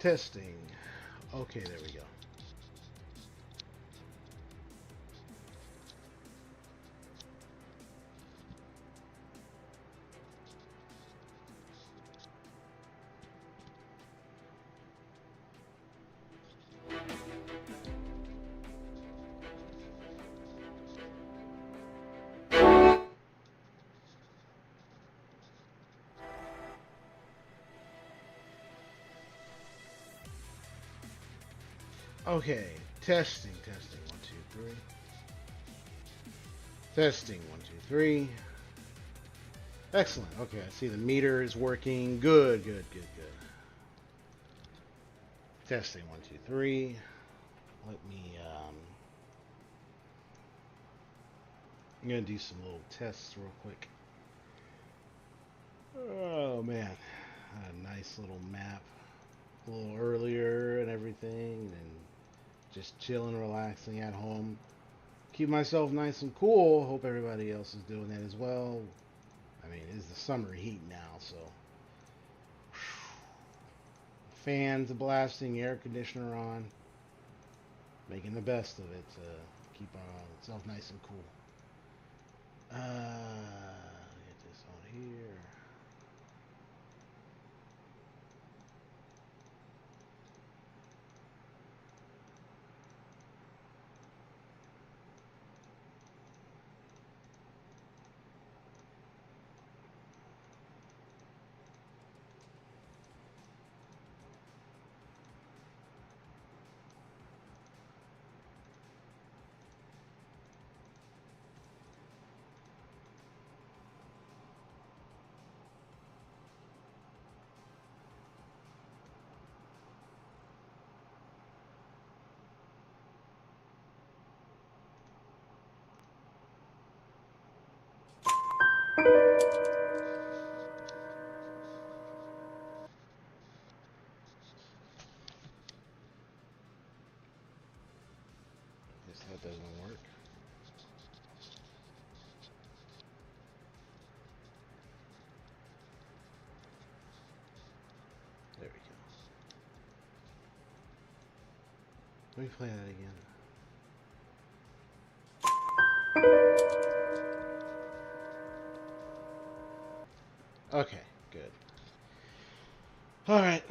Testing. Okay, there we go. Okay, testing, testing, 1, 2, 3. Testing, 1, 2, 3. Excellent. Okay, I see the meter is working. Good, good, good, good. Testing, 1, 2, 3. Let me, I'm gonna do some little tests real quick. Oh man, a nice little map, a little earlier and everything, and just chilling, relaxing at home. Keep myself nice and cool. Hope everybody else is doing that as well. I mean, it is the summer heat now, so fans blasting, air conditioner on, making the best of it to keep myself nice and cool. Get this on here. Let me play that again. Okay, good. Alright.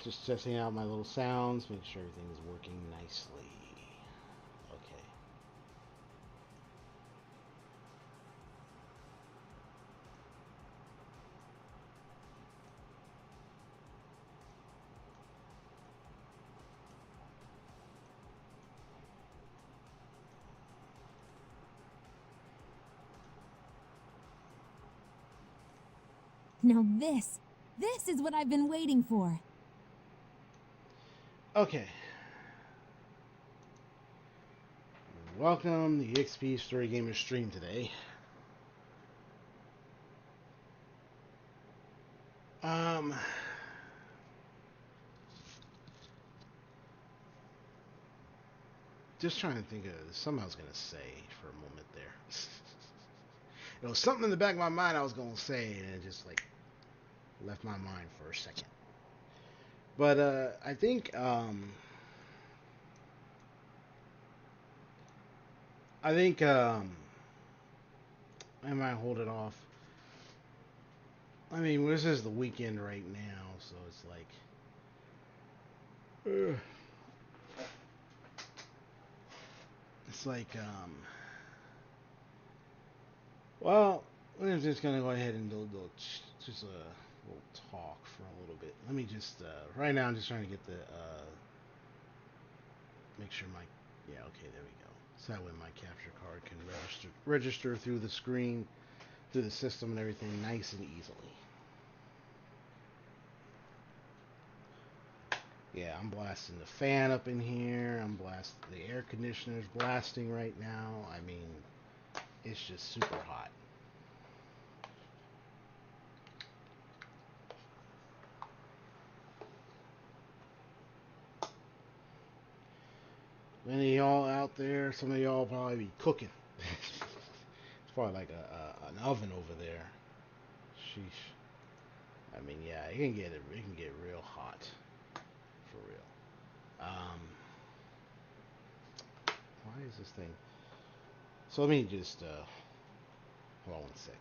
Just testing out my little sounds, make sure everything's working nicely. Okay. Now this is what I've been waiting for. Okay. Welcome to the EXPStoryGamerZ stream today. Just trying to think of something I was gonna say for a moment there. There was something in the back of my mind I was gonna say, and it just like left my mind for a second. But I think I might hold it off. I mean, this is the weekend right now, so it's like, well, we're just gonna go ahead and do just a little talk for a little bit. Let me just right now I'm just trying to get the make sure my okay, there we go. So that way my capture card can register through the screen, through the system and everything nice and easily. Yeah, I'm blasting the fan up in here. I'm blasting the air conditioner's blasting right now. I mean, it's just super hot. Many of y'all out there, some of y'all probably be cooking. It's probably like an oven over there. Sheesh. I mean, yeah, it can get real hot, for real. Why is this thing? So let me just hold on one sec.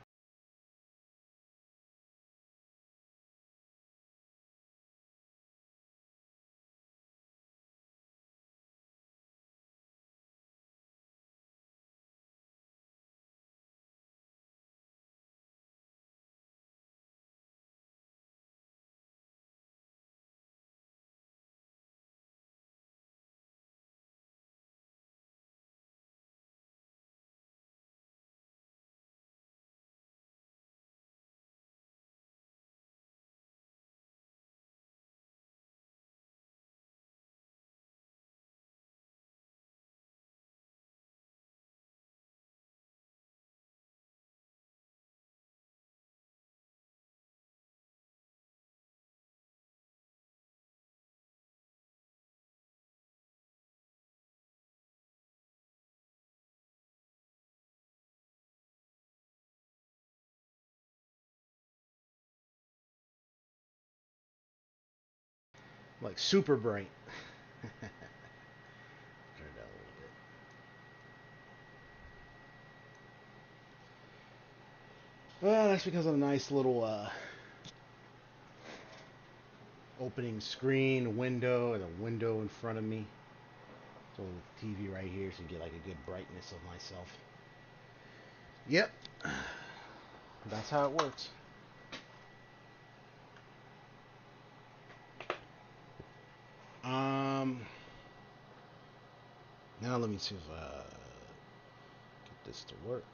Like super bright. Turn it down a little bit. Well, that's because of a nice little opening screen, window, and a window in front of me. So the TV right here, so you get like a good brightness of myself. Yep, that's how it works. Now let me see if get this to work.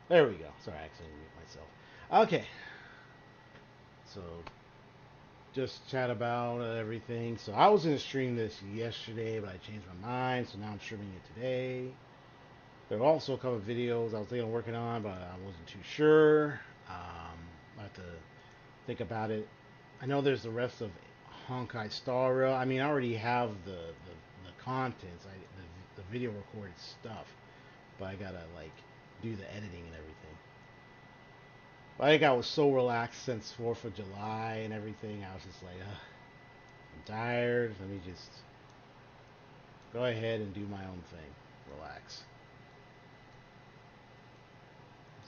There we go. Sorry, I accidentally muted myself. Okay. So, just chat about everything. So, I was going to stream this yesterday, but I changed my mind. So, now I'm streaming it today. There are also a couple of videos I was thinking of working on, but I wasn't too sure. I have to think about it. I know there's the rest of Honkai Star Rail. I mean, I already have the contents, the video recorded stuff, but I gotta like do the editing and everything. But I think I was so relaxed since 4th of July and everything. I was just like, I'm tired. Let me just go ahead and do my own thing. Relax.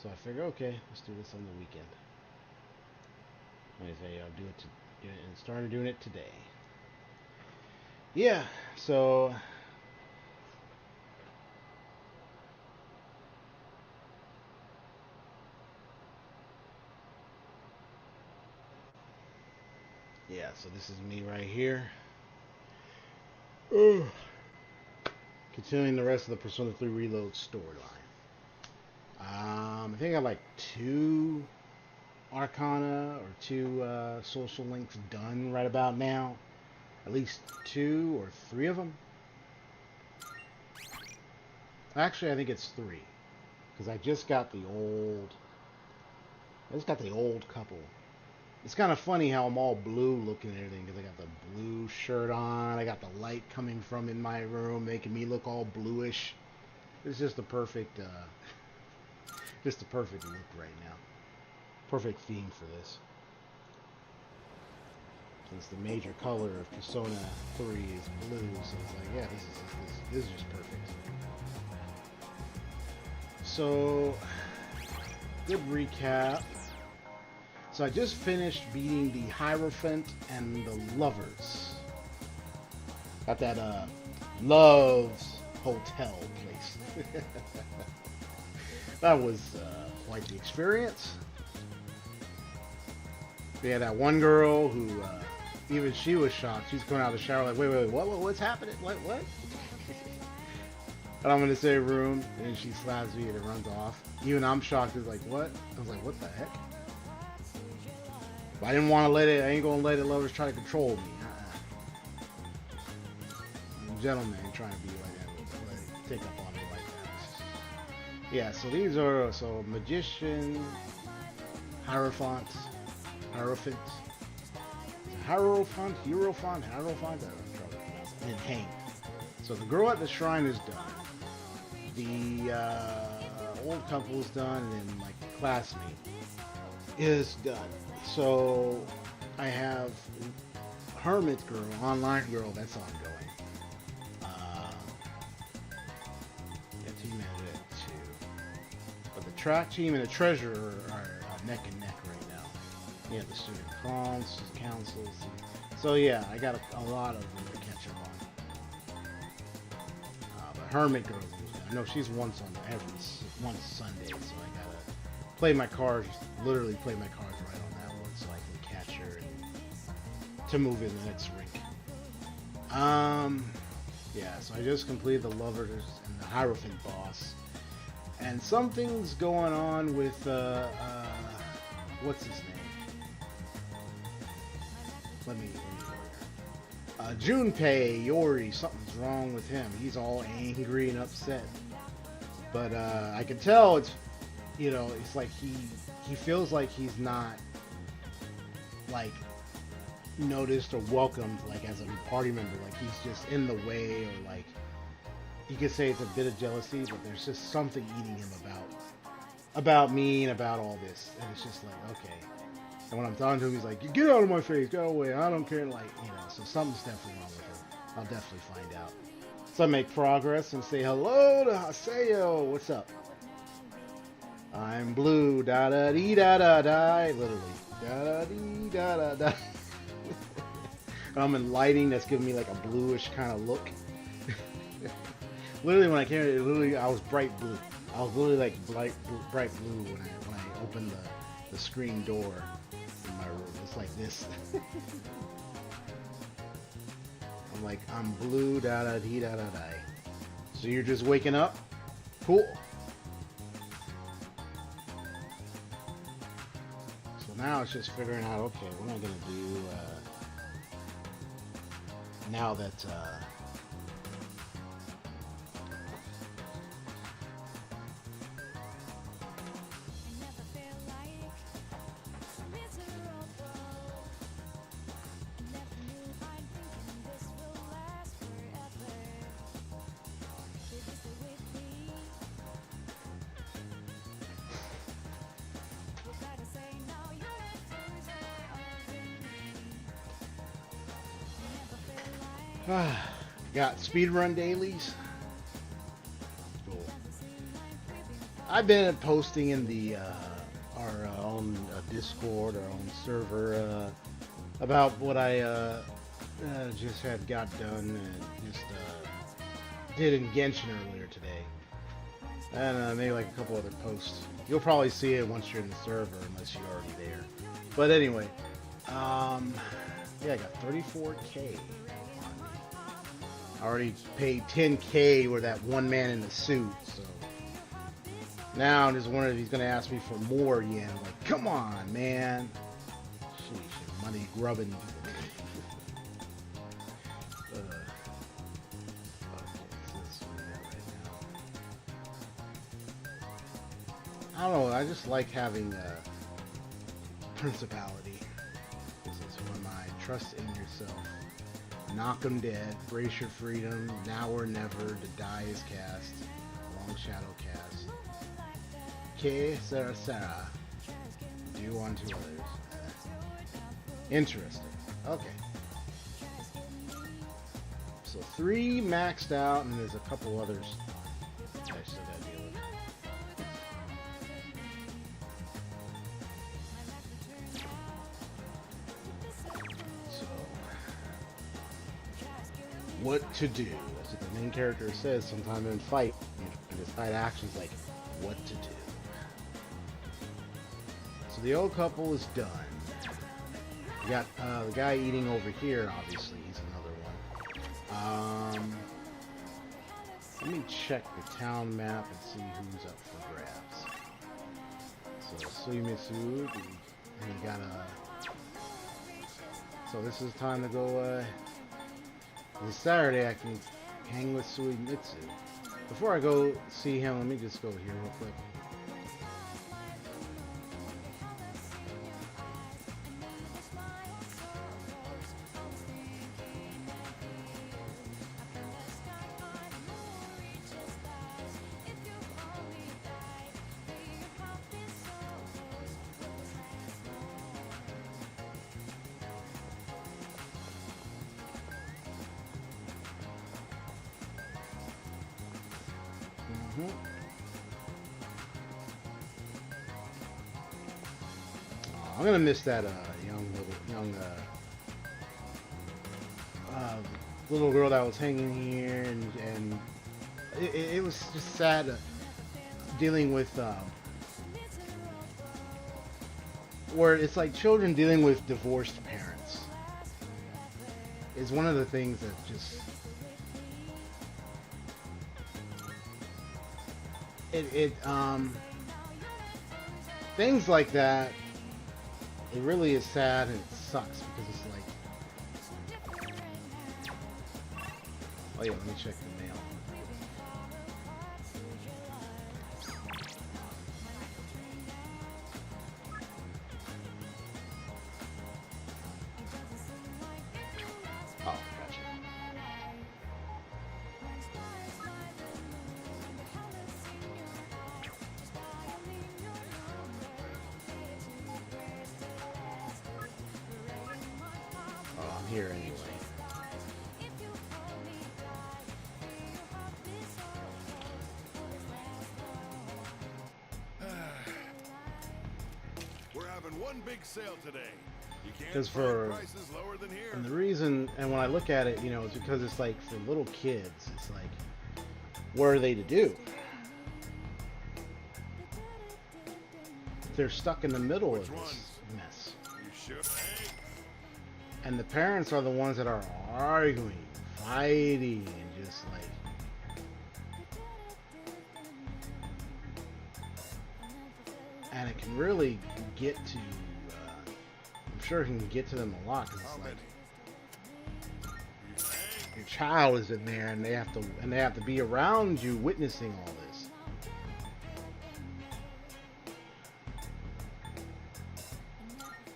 So I figure, okay, let's do this on the weekend. Like I say, I'll do it and started doing it today. Yeah, so yeah, so this is me right here. Ugh. Continuing the rest of the Persona 3 Reload storyline. I think I have like 2 Arcana or 2 social links done right about now. At least 2 or 3 of them. Actually, I think it's 3 because I just got the old. I just got the old couple. It's kind of funny how I'm all blue looking and everything because I got the blue shirt on. I got the light coming from in my room, making me look all bluish. It's just the perfect, just the perfect look right now. Perfect theme for this. Since the major color of Persona 3 is blue, so it's like, yeah, this is just perfect. So, good recap. So I just finished beating the Hierophant and the Lovers. Got that Love's Hotel place. That was quite the experience. We had that one girl who, even she was shocked. She's coming out of the shower like, wait, what's happening? What? And I'm in the same room, and she slaps me and it runs off. Even I'm shocked. It's like, what? I was like, what the heck? But I didn't want to let it. I ain't gonna let the lovers try to control me. Gentlemen ain't trying to be like that. Like, take up on me like that. Yeah. So these are magician, hierophant, and hanged. So the girl at the shrine is done. The old couple is done, and then like the classmate is done. So I have Hermit Girl, Online Girl, that's ongoing. Team manager at 2. But the track team and the treasurer are neck and neck right now. Yeah, the student councils. So yeah, I got a lot of them to catch up on. But Hermit Girl, I know she's once Sunday, so I gotta play my cards, literally play my cards right on that one, so I can catch her and to move in the next rink. Yeah, so I just completed the Lovers and the Hierophant boss, and something's going on with what's his name? Let me go here. Junpei Yori, something's wrong with him. He's all angry and upset. But I can tell it's, it's like he feels like he's not like noticed or welcomed like as a party member. Like he's just in the way, or like you could say it's a bit of jealousy, but there's just something eating him about me and about all this. And it's just like, okay. And when I'm talking to him, he's like, get out of my face, go away, I don't care, like, so something's definitely wrong with him. I'll definitely find out. So I make progress and say hello to Haseo. What's up? I'm blue, da da dee da da da, literally, da da dee da da da. I'm in lighting that's giving me like a bluish kind of look. Literally, when I came here, I was bright blue. I was literally like bright blue when I opened the screen door in my room. It's like this. I'm like, I'm blue, da da dee da da da. So you're just waking up? Cool. now it's just figuring out, okay, what am I gonna do now that got speedrun dailies. Cool. I've been posting in the our own Discord, our own server, about what I just had got done and just did in Genshin earlier today, and maybe like a couple other posts. You'll probably see it once you're in the server, unless you're already there. But anyway, yeah, I got 34K. I already paid 10K with that one man in the suit, so now I'm just wondering if he's gonna ask me for more yen. I'm like, come on, man. Sheesh, money grubbing. Okay, so this is what we got right now. I don't know. I just like having principality. This is one of my trust in yourself. Knock 'em dead, brace your freedom, now or never, to die is cast, long shadow cast. K. Sarah, do unto others. Interesting. Okay. So 3 maxed out, and there's a couple others I still gotta deal with. What to do. That's what the main character says sometime in fight. And his fight action's like, what to do. So the old couple is done. You got the guy eating over here, obviously. He's another one. Let me check the town map and see who's up for grabs. So S.E.E.S, and you got so this is time to go, this Saturday I can hang with S.E.E.S. Before I go see him, let me just go here real quick. I'm gonna miss that little girl that was hanging here, and it was just sad dealing with where it's like children dealing with divorced parents is one of the things that just things like that. It really is sad, and it sucks because it's like, oh yeah, let me check the mail. Oh, gotcha. Oh, I'm here anyway. We're having one big sale today. You can't Because find prices lower than here. and the reason, and when I look at it, you know, it's because it's like for little kids, it's like, what are they to do? They're stuck in the middle of this mess. You should. Hey, And the parents are the ones that are arguing, fighting, and just like, and it can really get to sure can get to them a lot. 'Cause How it's many? like your child is in there, and they have to be around you, witnessing all this.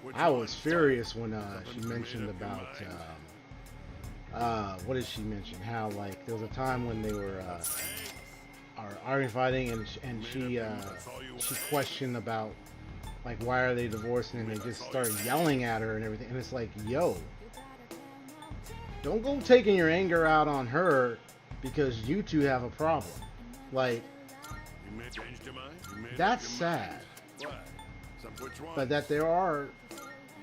Which I one? was furious when she mentioned about what did she mention? How like there was a time when they were arguing, fighting, and she questioned about like why are they divorcing, and they just started yelling at her and everything. And it's like, yo, don't go taking your anger out on her because you two have a problem. Like, You may change your mind. You made up that's your sad. mind. Why? Which one? But that there are,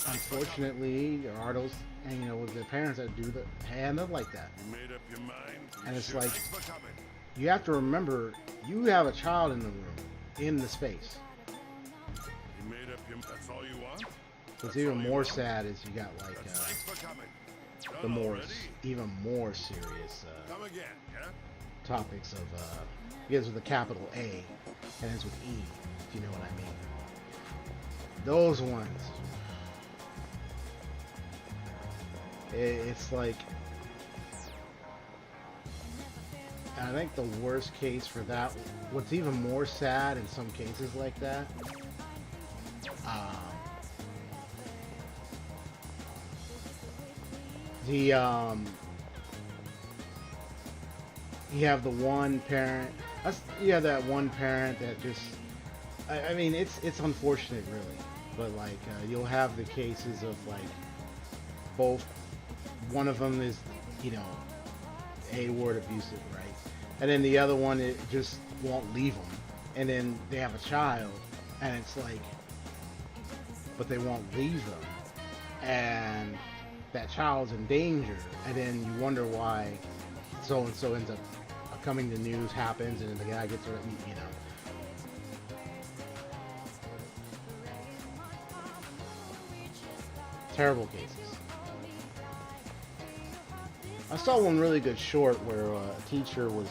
unfortunately, there are those, and you know, with the parents that do the hand up like that. You made up your mind. And it's Sure. like, Thanks for coming. you have to remember, you have a child in the room, in the space. You made up your. That's all you want. What's even more sad is you got like Thanks for coming. the Done more, already? even more serious Come again, yeah? topics of, begins with a capital A and ends with E, if you know what I mean. Those ones, it's like, I think the worst case for that, what's even more sad in some cases like that, you have the one parent, you have that one parent that just, I mean, it's unfortunate really, but like, you'll have the cases of like, both, one of them is, you know, A-word abusive, right? And then the other one, it just won't leave them. And then they have a child, and it's like, but they won't leave them. And that child's in danger, and then you wonder why so-and-so ends up coming to news, happens, and the guy gets, you know. Terrible cases. I saw one really good short where a teacher was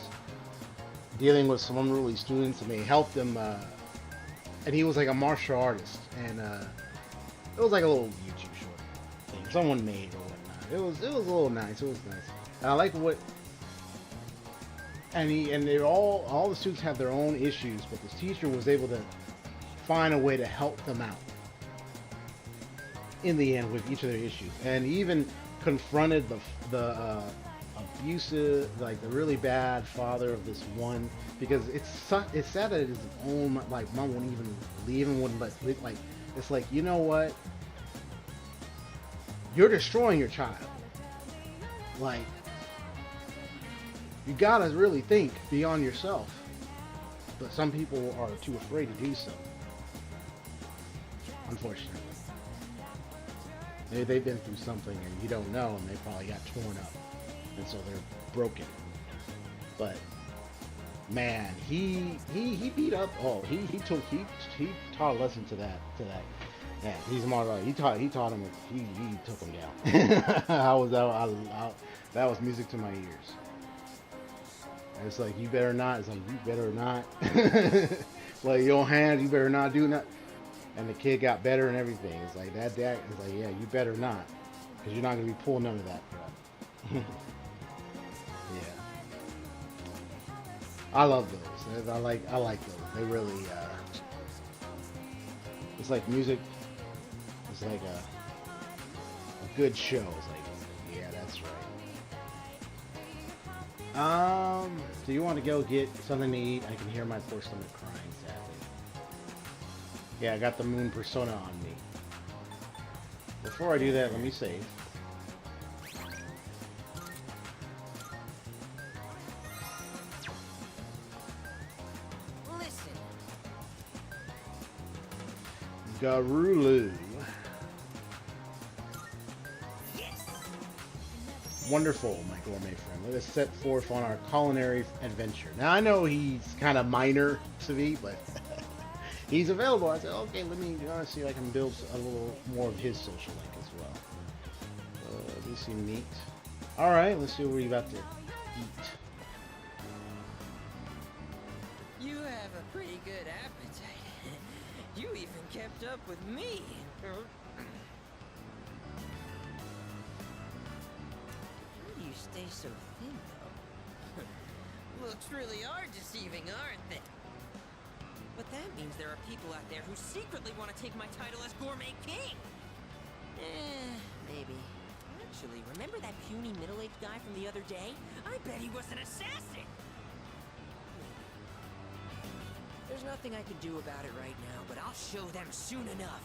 dealing with some unruly students, and they helped him, and he was like a martial artist, and it was like a little YouTube short thing someone made or whatnot. It was a little nice. It was nice, and I like what. And they all the students have their own issues, but this teacher was able to find a way to help them out in the end with each of their issues, and even confronted the abusive, like the really bad father of this one, because it's sad that his own like mom wouldn't even leave him, wouldn't let, like, it's like, you know what, you're destroying your child. Like, you gotta really think beyond yourself, but some people are too afraid to do so, unfortunately. Maybe they've been through something and you don't know, and they probably got torn up, and so they're broken. But man, he beat up. Oh, he taught a lesson to that. Yeah, he's smart. He taught him. He took him down. That was music to my ears. And it's like, you better not. It's like, you better not. Like, your hands, you better not do nothing. And the kid got better and everything. It's like, that dad is like, yeah, you better not, because you're not going to be pulling none of that crap. Yeah. I love those. I like those. They really, it's like music. It's like a good show. It's like, yeah, that's right. Do you want to go get something to eat? I can hear my poor stomach crying, sadly. Yeah, I got the moon persona on me. Before I do that, let me save. Listen. Garulu. Yes. Wonderful, my gourmet friend. Let us set forth on our culinary adventure. Now, I know he's kind of minor to me, but he's available. I said, okay, let me see if I can build a little more of his social link as well. Do you see meat? All right, let's see what we're about to eat. You have a pretty good appetite. You even kept up with me. stay so thin, though. Looks really are deceiving, aren't they? But that means there are people out there who secretly want to take my title as Gourmet King. Maybe. Actually, remember that puny middle-aged guy from the other day? I bet he was an assassin! There's nothing I can do about it right now, but I'll show them soon enough.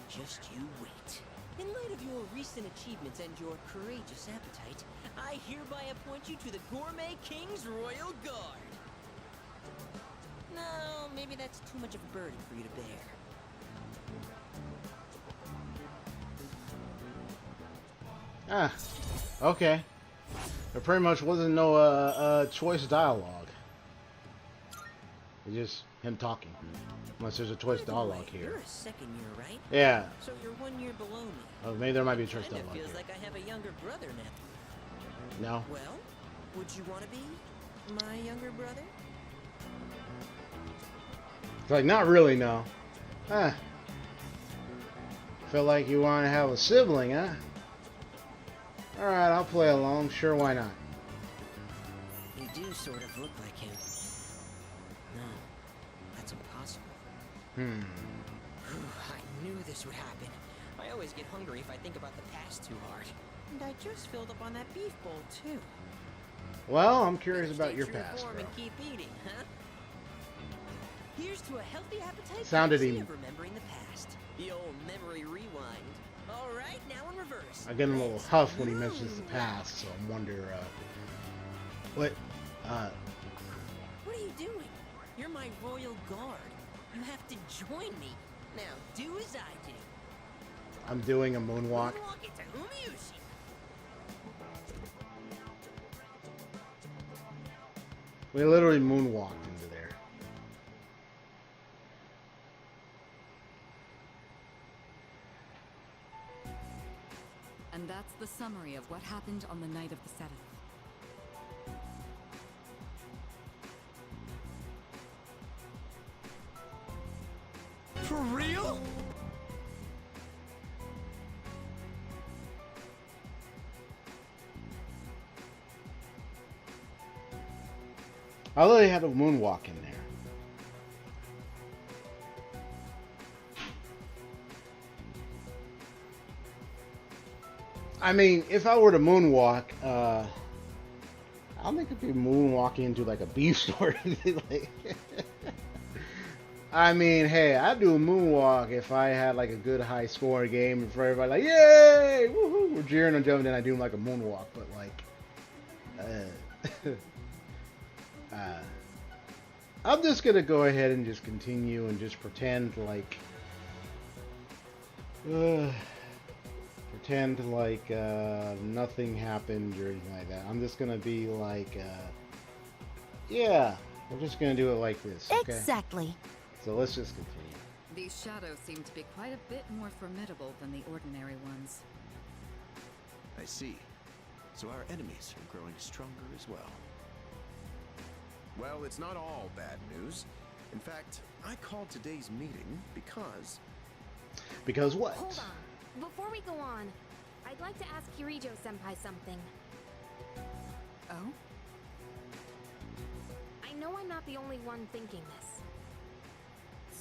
Just you wait. In light of your recent achievements and your courageous appetite, I hereby appoint you to the Gourmet King's Royal Guard. No, maybe that's too much of a burden for you to bear. Ah, okay. There pretty much wasn't no choice dialogue. It's just him talking. Unless there's a choice dialogue here. You're a second year, right? Yeah. So you're 1 year below me. Oh, maybe there might be a choice Kinda dialogue feels here. like I have a younger brother now. No. Well, would you want to be my younger brother? It's like, not really, no. Huh. Feel like you want to have a sibling, huh? Alright, I'll play along. Sure, why not? You do sort of look like him. No, that's impossible. I knew this would happen. I always get hungry if I think about the past too hard. And I just filled up on that beef bowl, too. Well, I'm curious Better about stay your true to past, form bro. and keep eating, huh? Here's to a healthy appetite. Sounded courtesy him. of remembering the past. The old memory rewind. All right, now in reverse. I get a little huff when he mentions the past, so I'm wondering, what, What are you doing? You're my royal guard. You have to join me. Now, do as I do. I'm doing a moonwalk. Moonwalk it to Umiushi. We literally moonwalked into there. And that's the summary of what happened on the night of the 7th. For real? I literally had a moonwalk in there. I mean, if I were to moonwalk, I don't think it'd be moonwalking into like a beef store. Like, I mean, hey, I'd do a moonwalk if I had like a good high score game and for everybody like, yay, woohoo, we're cheering and jumping, then I do like a moonwalk. But like, I'm just gonna go ahead and just continue and just pretend like, nothing happened or anything like that. I'm just gonna be like, yeah, we're just gonna do it like this, okay? Exactly. So let's just continue. These shadows seem to be quite a bit more formidable than the ordinary ones. I see. So our enemies are growing stronger as well. Well, it's not all bad news. In fact, I called today's meeting because... Because what? Hold on. Before we go on, I'd like to ask Kirijo-senpai something. Oh? I know I'm not the only one thinking this.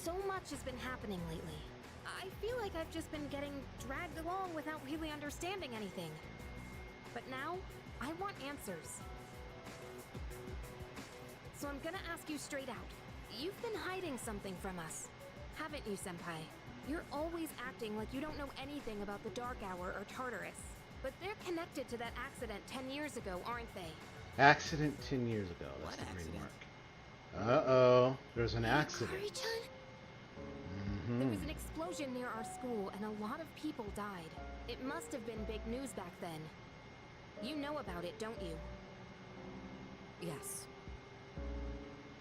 So much has been happening lately. I feel like I've just been getting dragged along without really understanding anything. But now, I want answers. So I'm gonna ask you straight out. You've been hiding something from us, haven't you, Senpai? You're always acting like you don't know anything about the Dark Hour or Tartarus. But they're connected to that accident 10 years ago, aren't they? Accident 10 years ago. That's What the accident? remark. Uh-oh. There's an accident. Kari-chan? There was an explosion near our school and a lot of people died. It must have been big news back then. You know about it, don't you? Yes.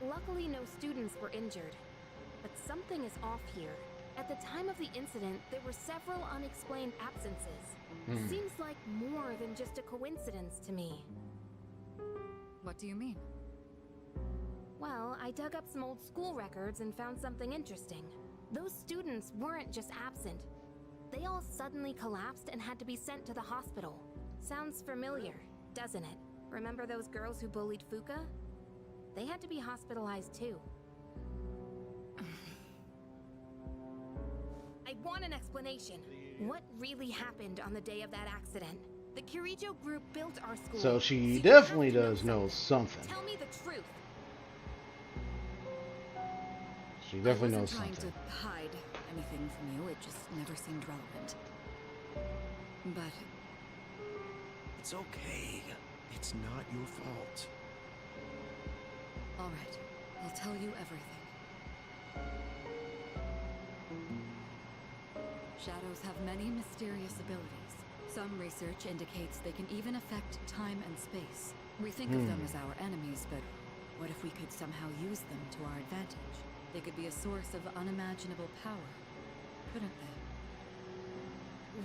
Luckily, no students were injured. But something is off here. At the time of the incident, there were several unexplained absences. Seems like more than just a coincidence to me. What do you mean? Well, I dug up some old school records and found something interesting. Those students weren't just absent. They all suddenly collapsed and had to be sent to the hospital. Sounds familiar. doesn't it? Remember those girls who bullied Fuka? They had to be hospitalized too. I want an explanation. What really happened on the day of that accident? The Kirijo group built our school. So she you definitely have to does know something. Tell me the truth. She definitely I knows wasn't something. trying to hide anything from you. It just never seemed relevant. But It's okay. It's not your fault. all right, I'll tell you everything. Shadows have many mysterious abilities. Some research indicates they can even affect time and space. We think of them as our enemies, but what if we could somehow use them to our advantage? They could be a source of unimaginable power, couldn't they?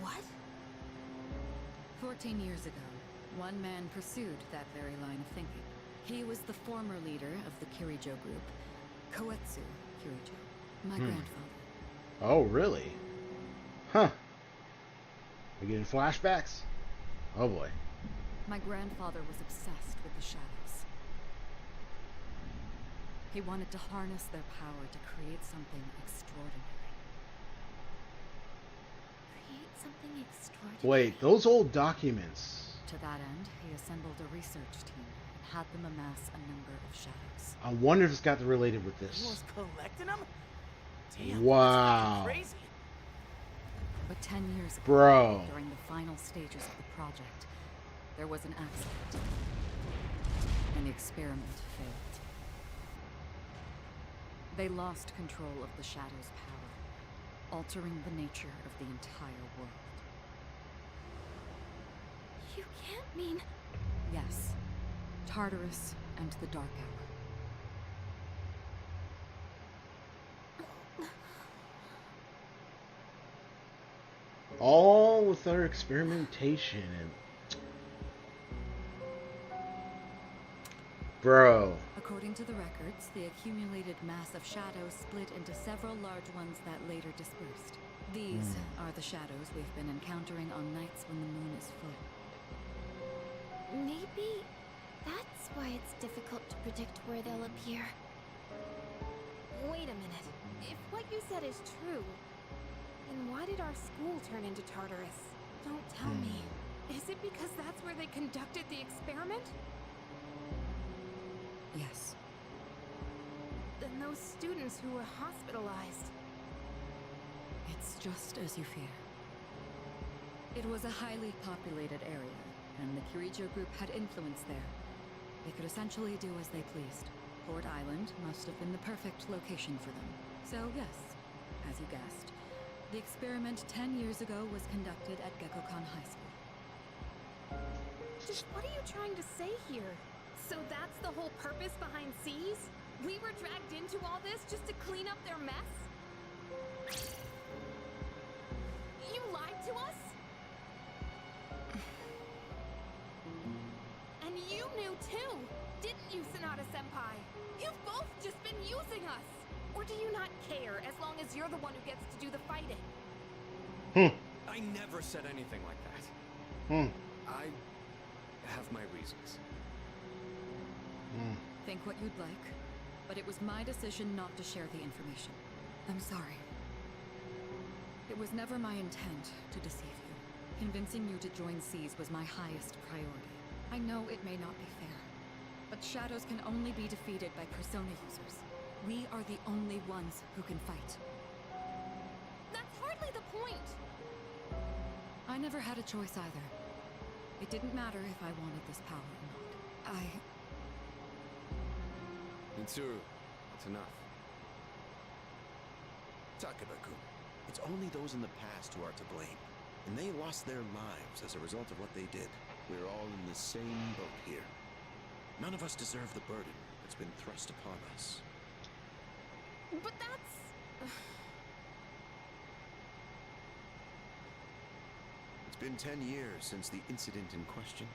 What? 14 years ago, one man pursued that very line of thinking. He was the former leader of the Kirijo group, Koetsu Kirijo, my grandfather. Oh, really? Huh. We getting flashbacks? Oh boy. My grandfather was obsessed with the shadows. He wanted to harness their power to create something extraordinary. Create something extraordinary. Wait, those old documents. To that end, he assembled a research team and had them amass a number of shadows. I wonder if it's got related with He this. was collecting them? Damn, Wow. that's fucking crazy. But 10 years ago, Bro. during the final stages of the project, there was an accident. And the experiment failed. They lost control of the Shadow's power, altering the nature of the entire world. You can't mean... Yes, Tartarus and the Dark Hour. All with our experimentation and... Bro. According to the records, the accumulated mass of shadows split into several large ones that later dispersed. These are the shadows we've been encountering on nights when the moon is full. Maybe that's why it's difficult to predict where they'll appear. Wait a minute. If what you said is true, then why did our school turn into Tartarus? Don't tell me. Is it because that's where they conducted the experiment? Yes. Then those students who were hospitalized... It's just as you fear. It was a highly populated area, and the Kirijo group had influence there. They could essentially do as they pleased. Port Island must have been the perfect location for them. So yes, as you guessed, the experiment 10 years ago was conducted at Gekkokan High School. Just what are you trying to say here? So that's the whole purpose behind S.E.E.S? We were dragged into all this just to clean up their mess? You lied to us? And you knew too, didn't you, Sanada-senpai? You've both just been using us! Or do you not care as long as you're the one who gets to do the fighting? I never said anything like that. I have my reasons. Think what you'd like, but it was my decision not to share the information. I'm sorry. It was never my intent to deceive you. Convincing you to join S.E.E.S was my highest priority. I know it may not be fair, but shadows can only be defeated by persona users. We are the only ones who can fight. That's hardly the point! I never had a choice either. It didn't matter if I wanted this power or not. Mitsuru, that's enough. Takeba-kun, it's only those in the past who are to blame. And they lost their lives as a result of what they did. We're all in the same boat here. None of us deserve the burden that's been thrust upon us. But that's... It's been 10 years since the incident in question.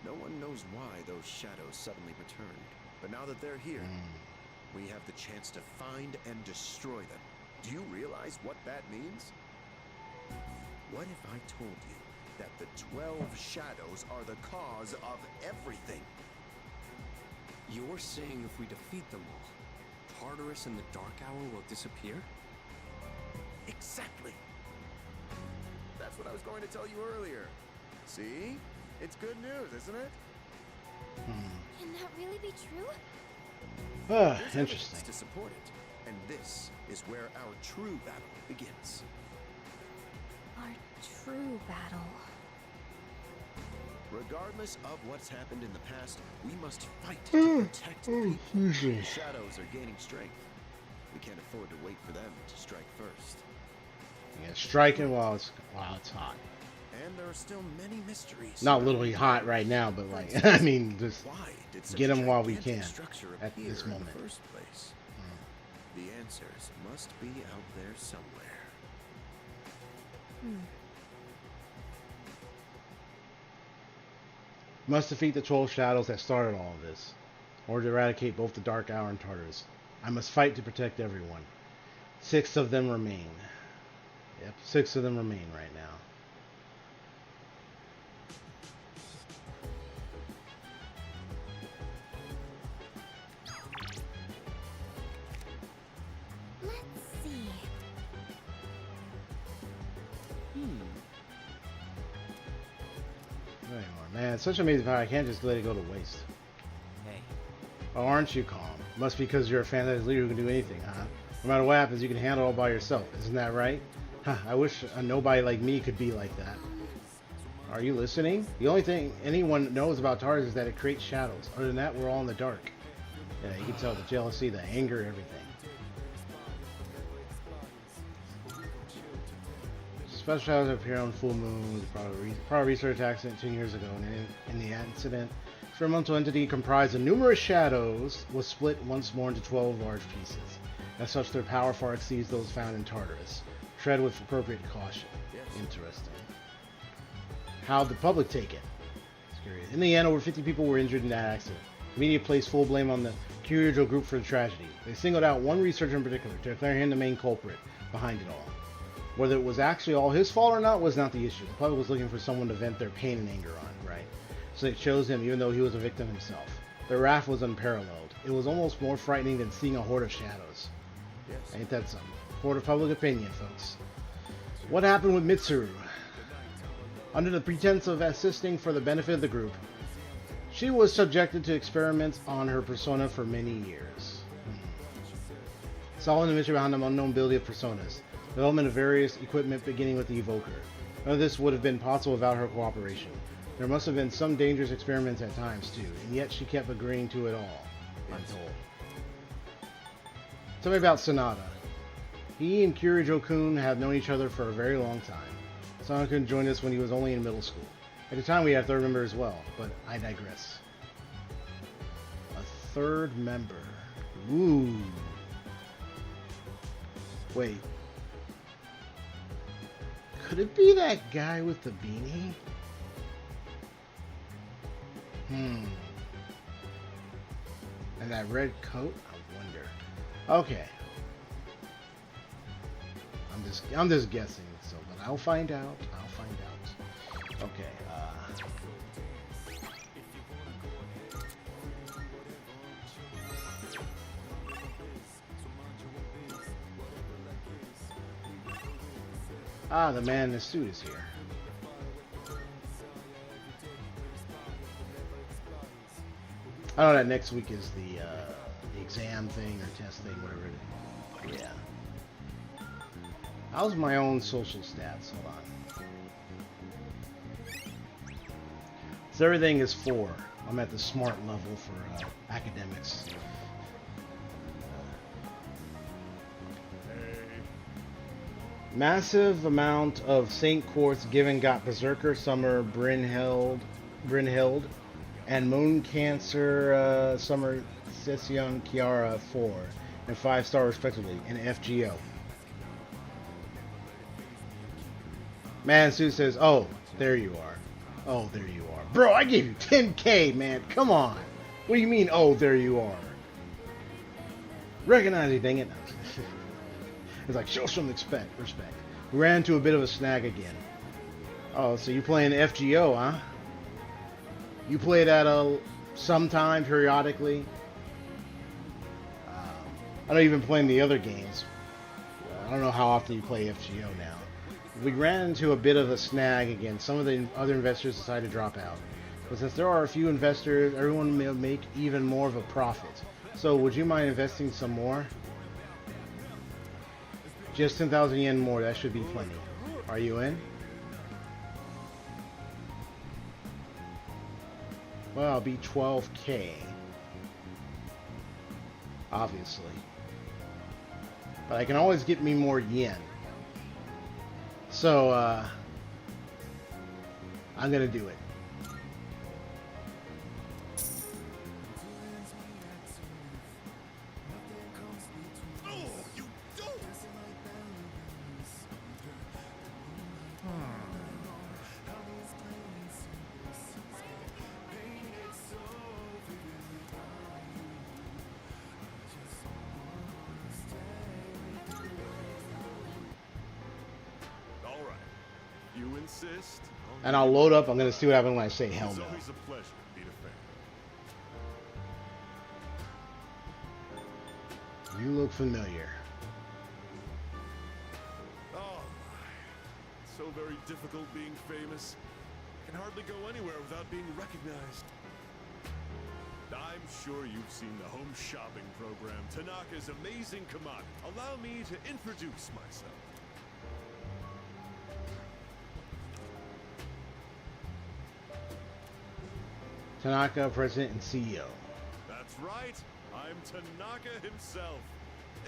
No one knows why those shadows suddenly returned. But now that they're here, we have the chance to find and destroy them. Do you realize what that means? What if I told you that the 12 shadows are the cause of everything. You're saying if we defeat them all, Tartarus and the Dark Hour will disappear? Exactly. That's what I was going to tell you earlier. See? It's good news, isn't it? Can that really be true? Ah, There's interesting. evidence to support it. And this is where our true battle begins. Our true battle. Regardless of what's happened in the past, we must fight to protect the people. The shadows are gaining strength. We can't afford to wait for them to strike first. Yeah, striking while it's hot. And there are still many mysteries. Not literally hot right now, but like I mean, just Why did such get a them while we gigantic can structure at appear this in moment. the first place? The answers must be out there somewhere. Must defeat the 12 shadows that started all of this, or to eradicate both the Dark Hour and Tartarus. I must fight to protect everyone. 6 of them remain. Yep, 6 of them remain right now. Let's see. Anymore. Man, it's such amazing power. I can't just let it go to waste. Hey, Oh, aren't you calm? Must be because you're a fantastic leader who can do anything, huh? No matter what happens, you can handle it all by yourself. Isn't that right? Huh, I wish a nobody like me could be like that. Are you listening? The only thing anyone knows about Tartarus is that it creates shadows. Other than that, we're all in the dark. Yeah, you can tell the jealousy, the anger, everything. Special shadows appear on full moon. Probably research accident 10 years ago. And in the incident, experimental entity comprised of numerous shadows was split once more into 12 large pieces. As such, their power far exceeds those found in Tartarus. Tread with appropriate caution. Interesting. How'd the public take it? It's curious. In the end, over 50 people were injured in that accident. The media placed full blame on the Curijo group for the tragedy. They singled out one researcher in particular to declare him the main culprit behind it all. Whether it was actually all his fault or not was not the issue. The public was looking for someone to vent their pain and anger on, right? So they chose him even though he was a victim himself. Their wrath was unparalleled. It was almost more frightening than seeing a horde of shadows. Yes. Ain't that something? Court of public opinion, folks. What happened with Mitsuru? Under the pretense of assisting for the benefit of the group, she was subjected to experiments on her persona for many years. Solving the mystery behind the unknown ability of personas. Development of various equipment beginning with the evoker. None of this would have been possible without her cooperation. There must have been some dangerous experiments at times too, and yet she kept agreeing to it all, I'm told. Tell me about Sonata. He and Kirijo-kun have known each other for a very long time. Sonata-kun joined us when he was only in middle school. At the time we had a third member as well, but I digress. A third member. Ooh. Wait. Could it be that guy with the beanie? And that red coat? I wonder. Okay. I'm just guessing, so but I'll find out. Okay, the man in the suit is here. I know that next week is the exam thing or test thing, whatever it is. Yeah. How's my own social stats? Hold on. So everything is 4. I'm at the smart level for academics. Massive amount of Saint Quartz given got Berserker, Summer, Brynhild, and Moon Cancer, Summer, Session, Kiara 4, and 5-star respectively in FGO. Man Sue says, "Oh, there you are. Oh, there you are, bro. I gave you 10K, man. Come on. What do you mean? Oh, there you are. Recognize it, dang it." It's like, show some respect. We ran into a bit of a snag again. Oh, so you playing FGO, huh? You play that sometime periodically. I know you've been playing the other games. I don't know how often you play FGO now. We ran into a bit of a snag again. Some of the other investors decided to drop out. But since there are a few investors, everyone may make even more of a profit. So would you mind investing some more? Just 10,000 yen more. That should be plenty. Are you in? Well, I'll be 12K. Obviously. But I can always get me more yen. So, I'm gonna do it. You insist? And I'll load up. I'm going to see what happens when I say hell It's no. always a pleasure to meet a fan. You look familiar. Oh my. It's so very difficult being famous. Can hardly go anywhere without being recognized. I'm sure you've seen the home shopping program, Tanaka's Amazing Commodity. Allow me to introduce myself. Tanaka, President and CEO. That's right. I'm Tanaka himself.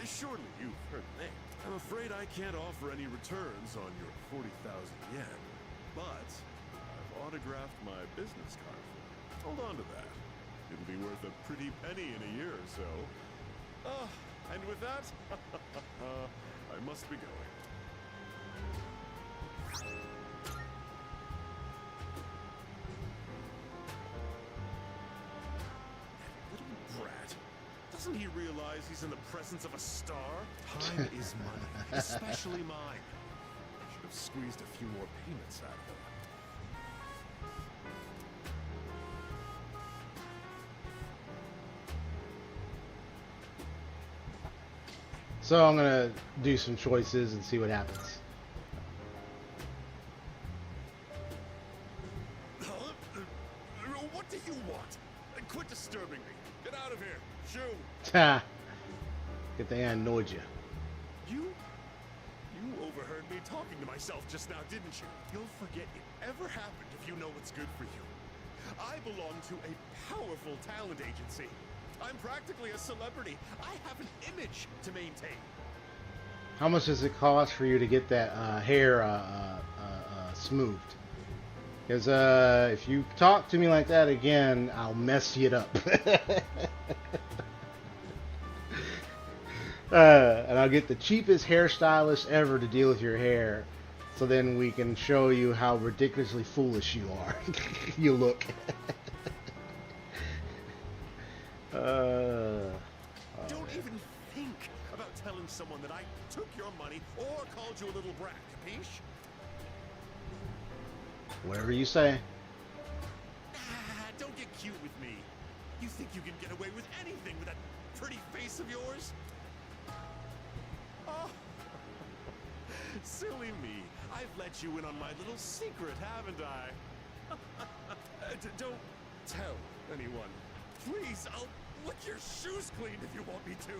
Surely you've heard the name. I'm afraid I can't offer any returns on your 40,000 yen, but I've autographed my business card for you. Hold on to that. It'll be worth a pretty penny in a year or so. And with that, I must be going. Doesn't he realize he's in the presence of a star? Time is money, especially mine. I should have squeezed a few more payments out of him. So I'm going to do some choices and see what happens. What do you want? Quit disturbing me. Get out of here. Shoo. Ha! Good thing I annoyed you. You overheard me talking to myself just now, didn't you? You'll forget it ever happened if you know what's good for you. I belong to a powerful talent agency. I'm practically a celebrity. I have an image to maintain. How much does it cost for you to get that hair smoothed? Because if you talk to me like that again, I'll mess it up. And I'll get the cheapest hairstylist ever to deal with your hair, so then we can show you how ridiculously foolish you are. You look. Don't even think about telling someone that I took your money or called you a little brat, capiche? Whatever you say. Don't get cute with me. You think you can get away with anything with that pretty face of yours? Oh, silly me. I've let you in on my little secret, haven't I? Don't tell anyone. Please, I'll lick your shoes clean if you want me to.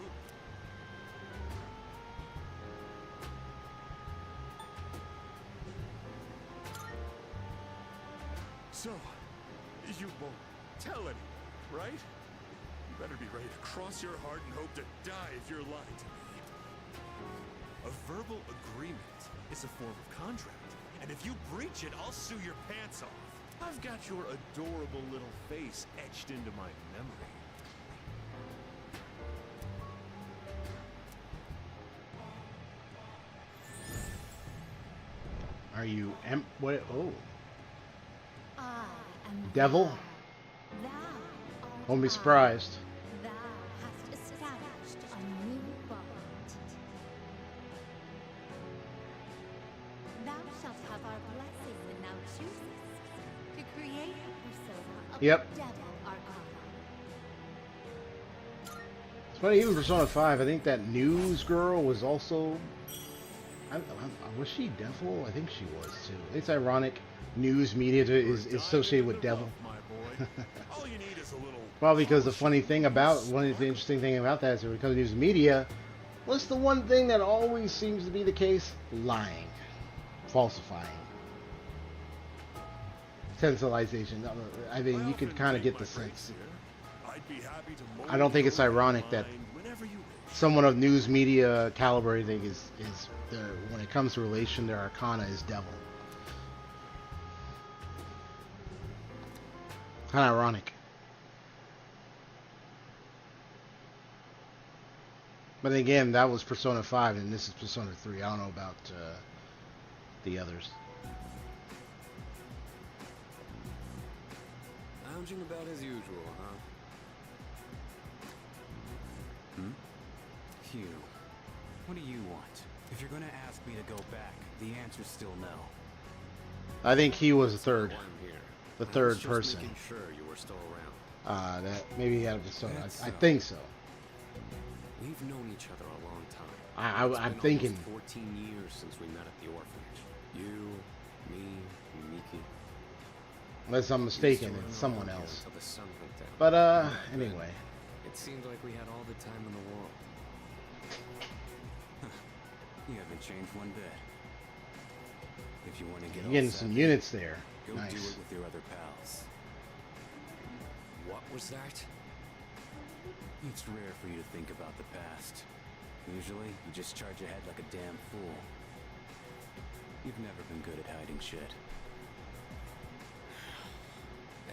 So, you won't tell anyone, right? You better be ready to cross your heart and hope to die if you're lying to me. A verbal agreement is a form of contract, and if you breach it, I'll sue your pants off. I've got your adorable little face etched into my memory. Are you what? Oh, I am devil? thou Won't be art surprised. Thou hast established a new bond. Thou shalt have our blessing now Yep. Devil Arcana. It's funny, even Persona 5, I think that news girl was also... was she devil? I think she was, too. It's ironic. News media is associated with devil. All you need is a little Probably because the funny thing about, one of the interesting thing about that is that because of news media, what's the one thing that always seems to be the case? Lying. Falsifying. Sensationalization. I mean, you could kind of get the sense. I don't think it's ironic that someone of news media caliber, I think, is when it comes to relation, their arcana is devil. Kind of ironic. But again, that was Persona 5, and this is Persona 3. I don't know about the others. Lounging about as usual, huh? Hugh, what do you want? If you're gonna ask me to go back, the answer's still no. I think he was the third. Why I'm here. The I third was just person. making sure you were still around. That maybe he had a Persona. That's I so. think so. We've known each other a long time. It's I'm been thinking. almost 14 years since we met at the orphanage. You, me, and Miki. Unless I'm mistaken, it's someone Here else. until the sun went down. But anyway. It seemed like we had all the time in the world. You haven't changed one bit. If you want to get You're all getting some savvy, units there. go Nice. do it with your other pals. What was that? It's rare for you to think about the past. Usually, you just charge ahead like a damn fool. You've never been good at hiding shit.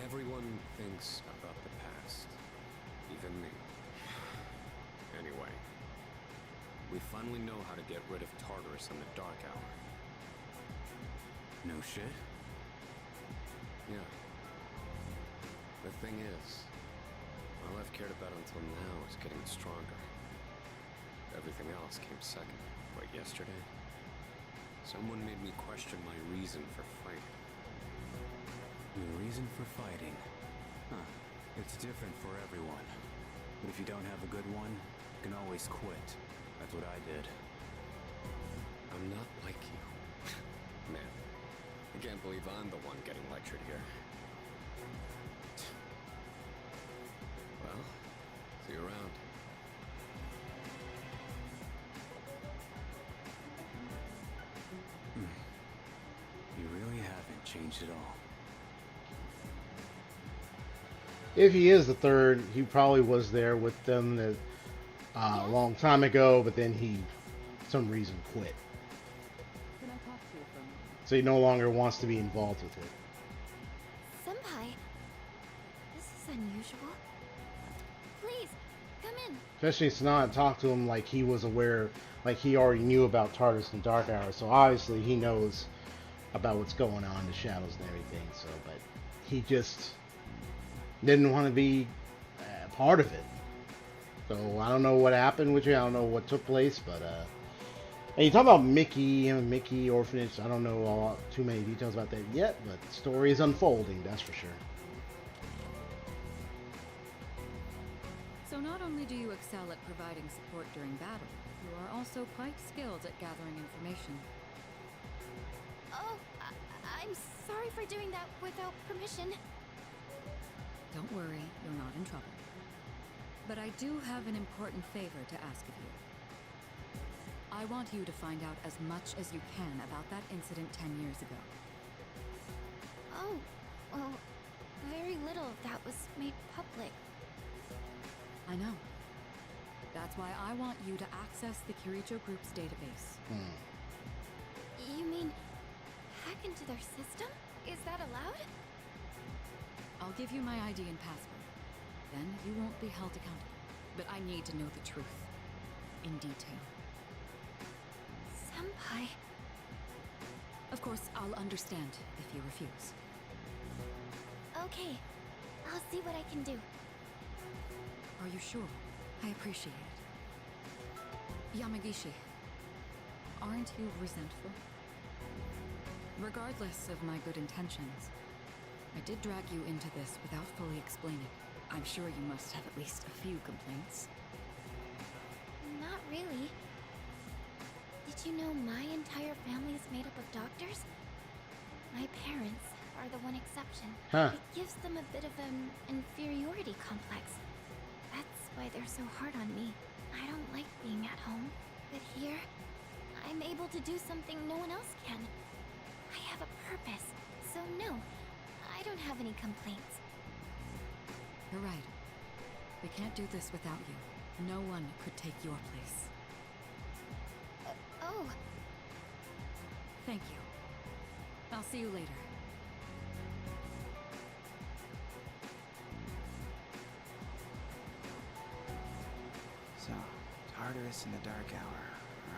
Everyone thinks about the past. Even me. Anyway. We finally know how to get rid of Tartarus in the Dark Hour. No shit? Yeah. The thing is, all I've cared about until now is getting stronger. Everything else came second. But yesterday, someone made me question my reason for fighting. Your reason for fighting? Huh. It's different for everyone. But if you don't have a good one, you can always quit. That's what I did. I'm not like you. Man, I can't believe I'm the one getting lectured here. Well, see you around. You really haven't changed at all. If he is the third, he probably was there with them a long time ago, but then he, for some reason, quit. Can I talk to you for a moment? So he no longer wants to be involved with it. Senpai, this is unusual. Please, come in. Especially it's not talk to him like he was aware, like he already knew about Tartarus and Dark Hour. So obviously he knows about what's going on in the shadows and everything. So, but he just didn't want to be part of it. So I don't know what happened with you. I don't know what took place, but and you talk about Mickey and Mickey Orphanage. I don't know too many details about that yet, but the story is unfolding. That's for sure. So not only do you excel at providing support during battle, you are also quite skilled at gathering information. Oh, I'm sorry for doing that without permission. Don't worry, you're not in trouble. But I do have an important favor to ask of you. I want you to find out as much as you can about that incident 10 years ago. Oh, well, very little of that was made public. I know. That's why I want you to access the Kirijo Group's database. You mean hack into their system? Is that allowed? I'll give you my ID and password. Then you won't be held accountable. But I need to know the truth. In detail. Senpai. Of course, I'll understand if you refuse. Okay, I'll see what I can do. Are you sure? I appreciate it. Yamagishi, aren't you resentful? Regardless of my good intentions, I did drag you into this without fully explaining. I'm sure you must have at least a few complaints. Not really. Did you know my entire family is made up of doctors? My parents are the one exception. Huh. It gives them a bit of an inferiority complex. That's why they're so hard on me. I don't like being at home, but here, I'm able to do something no one else can. I have a purpose, so no, I don't have any complaints. You're right. We can't do this without you. No one could take your place. Oh. Thank you. I'll see you later. So, Tartarus and the Dark Hour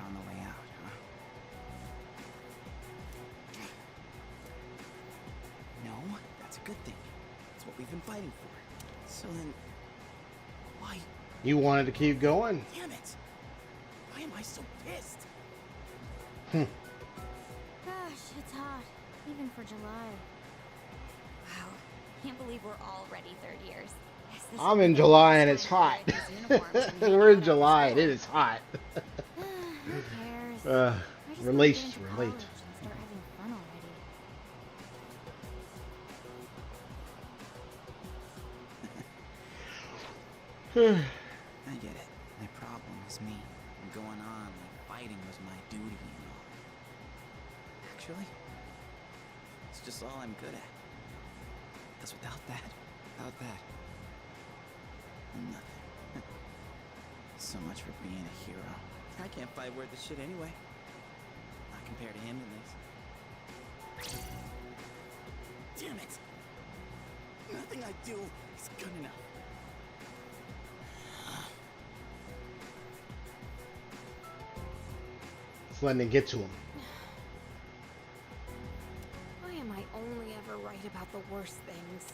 are on the way out, huh? No, that's a good thing. That's what we've been fighting for. So then, why? You wanted to keep going. Damn it! Why am I so pissed? Gosh, it's hot. Even for July. Wow. Can't believe we're already third years. Yes, this I'm is in the July and last it's time I hot. wear these uniforms and We're in hang out July at and it school. is hot. Who cares? Uh, I just relate, want to get into relate. college and start having fun already. I get it. My problem is me. I'm going on like fighting was my duty and all. Actually, it's just all I'm good at. Because without that, I'm nothing. So much for being a hero. I can't fight worth a shit anyway. Not compared to him, at least. Damn it! Nothing I do is good enough. It's letting it get to him. Why am I only ever right about the worst things?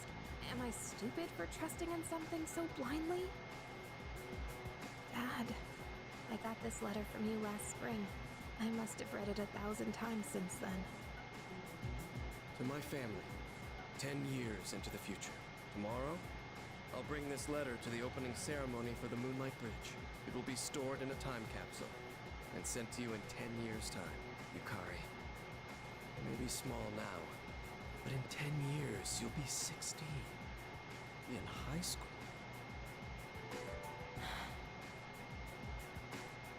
Am I stupid for trusting in something so blindly? Dad, I got this letter from you last spring. I must have read it 1,000 times since then. To my family, 10 years into the future. Tomorrow, I'll bring this letter to the opening ceremony for the Moonlight Bridge. It will be stored in a time capsule and sent to you in 10 years' time. Yukari, you may be small now, but in 10 years, you'll be 16. Be in high school.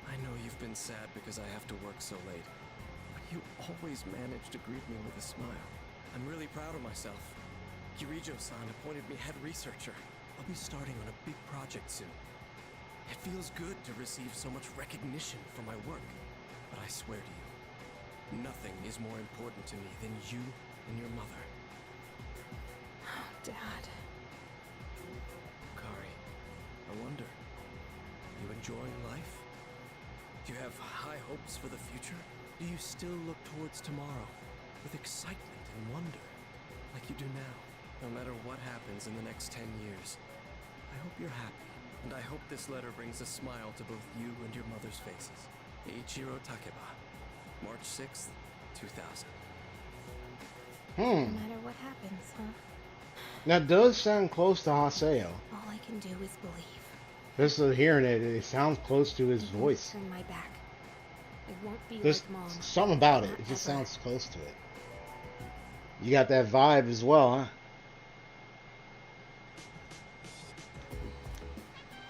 I know you've been sad because I have to work so late, but you always manage to greet me with a smile. I'm really proud of myself. Kirijo-san appointed me head researcher. I'll be starting on a big project soon. It feels good to receive so much recognition for my work, but I swear to you, nothing is more important to me than you and your mother. Dad. Kari, I wonder, you enjoying life? Do you have high hopes for the future? Do you still look towards tomorrow with excitement and wonder, like you do now? No matter what happens in the next 10 years, I hope you're happy, and I hope this letter brings a smile to both you and your mother's faces. Eiichiro Takeba, March 6th, 2000. No matter what happens, huh? That does sound close to Haseo. All I can do is believe. Just hearing it, it sounds close to his I won't voice. turn my back. I won't be There's like Mom. something about it. Not It just ever. sounds close to it. You got that vibe as well, huh?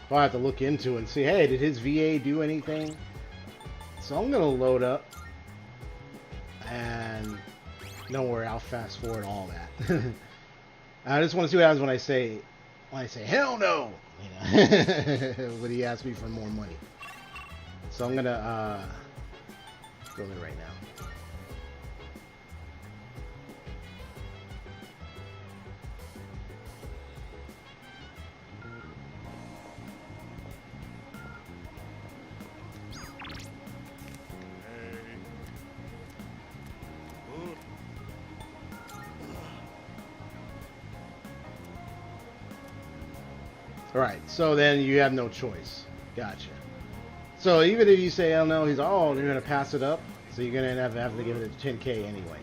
I'll have to look into it and see, hey, did his VA do anything? So I'm going to load up. And don't worry, I'll fast forward all that. I just want to see what happens when I say hell no, you know, when he asks me for more money. So I'm gonna go there right now. Alright, so then you have no choice. Gotcha. So even if you say, oh no, he's, oh, you're going to pass it up, so you're going to have to give it a 10K anyway.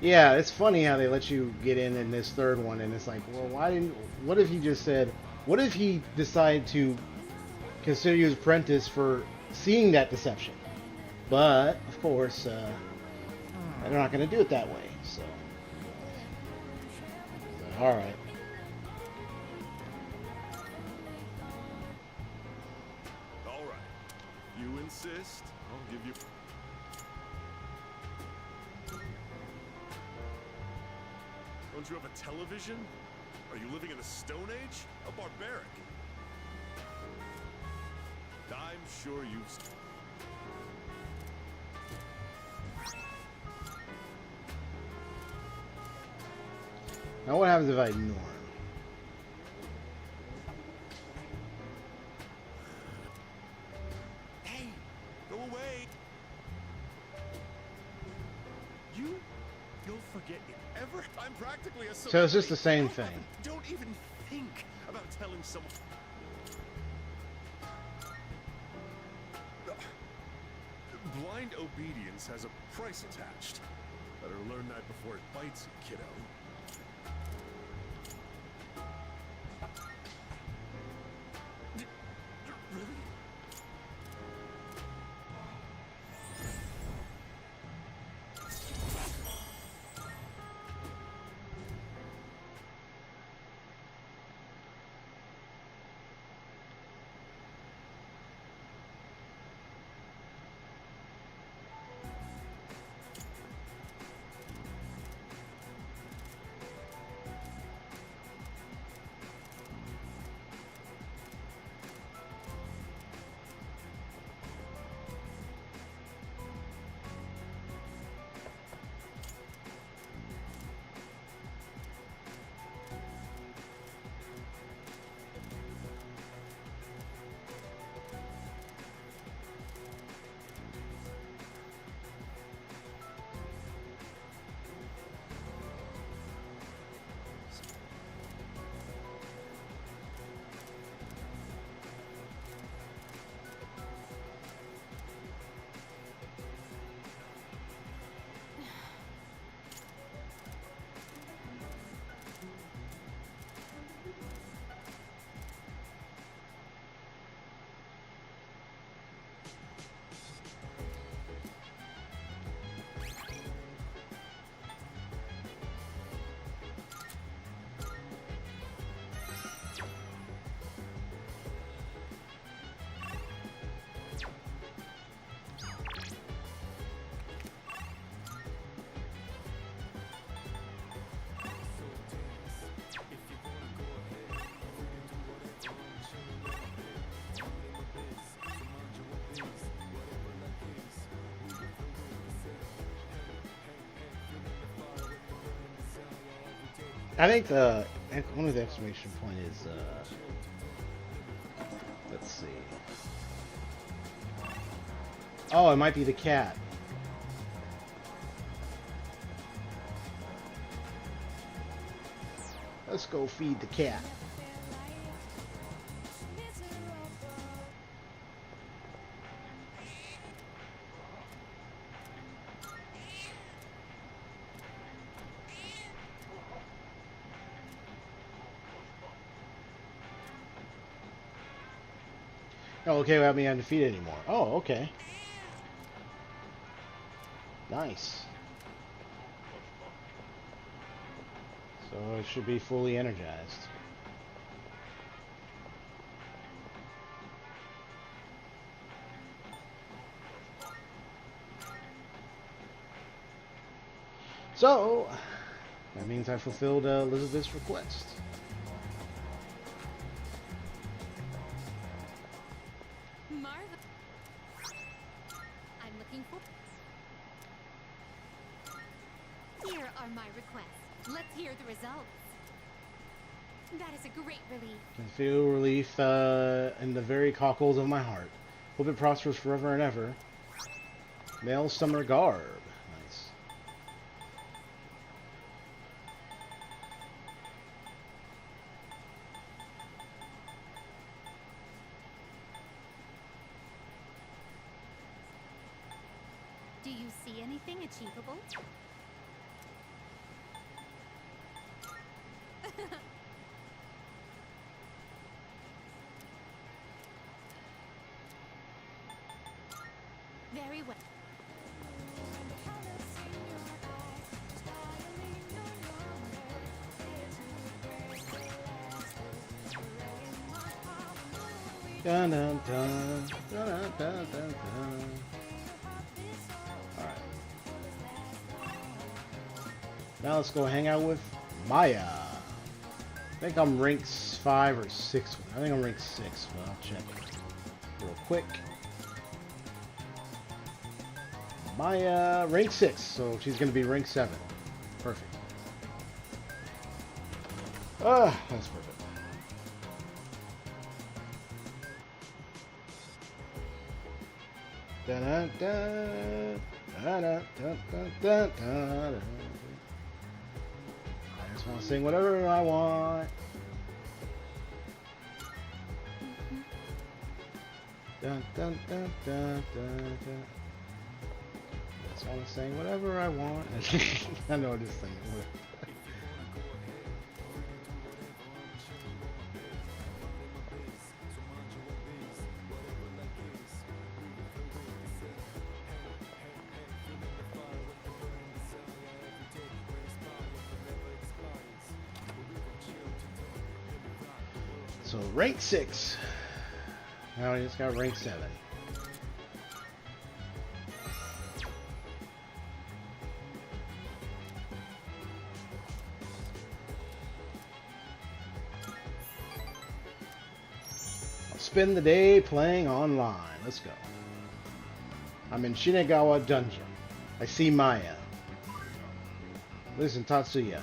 Yeah, it's funny how they let you get in this third one, and it's like, well, why didn't? What if he just said? What if he decided to consider you his apprentice for seeing that deception? But of course, they're not going to do it that way. So, all right. All right. You insist, I'll give you... Don't you have a television? Are you living in the Stone Age? A barbaric? I'm sure you've... Now what happens if I ignore him? Hey, go away. You'll forget it ever. I'm practically a celebrity. So it's just the same thing. Don't even think about telling someone. Blind obedience has a price attached. Better learn that before it bites you, kiddo. Really? I think one of the exclamation point is let's see. Oh, it might be the cat. Let's go feed the cat. Oh, okay, without being undefeated anymore. Oh, okay. Nice. So it should be fully energized. So, that means I fulfilled Elizabeth's request. I'm looking for... Here are my requests. Let's hear the results. That is a great relief. I can feel relief in the very cockles of my heart. Hope it prospers forever and ever. Male summer garb. Nice. Do you see anything achievable? Very well. Dun, dun, dun, dun, dun, dun, dun, dun. All right. Now let's go hang out with Maya. I think I'm rank 5 or 6. I think I'm rank 6, but I'll check real quick. Maya, rank 6, so she's going to be rank 7. Perfect. Ah, that's perfect. Da da da da da da da da. I just want to sing whatever I want. Dun dun dun dun dun dun. I just want to sing whatever I want. I know this thing. So rank 6. Now I just got rank 7. I'll spend the day playing online. Let's go. I'm in Shinagawa Dungeon. I see Maya. Listen, Tatsuya.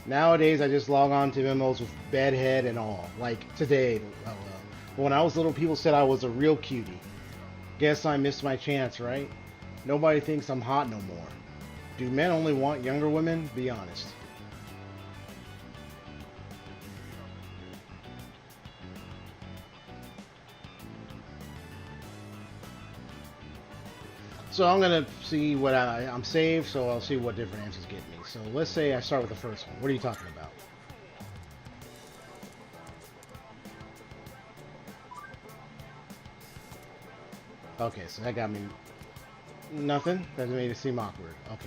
Nowadays, I just log on to MMOs with bedhead and all. Like today. But when I was little, people said I was a real cutie. Guess I missed my chance, right? Nobody thinks I'm hot no more. Do men only want younger women? Be honest. So I'm going to see what I'm saved, so I'll see what different answers get me. So let's say I start with the first one. What are you talking about? Okay, so that got me nothing. That made it seem awkward. Okay.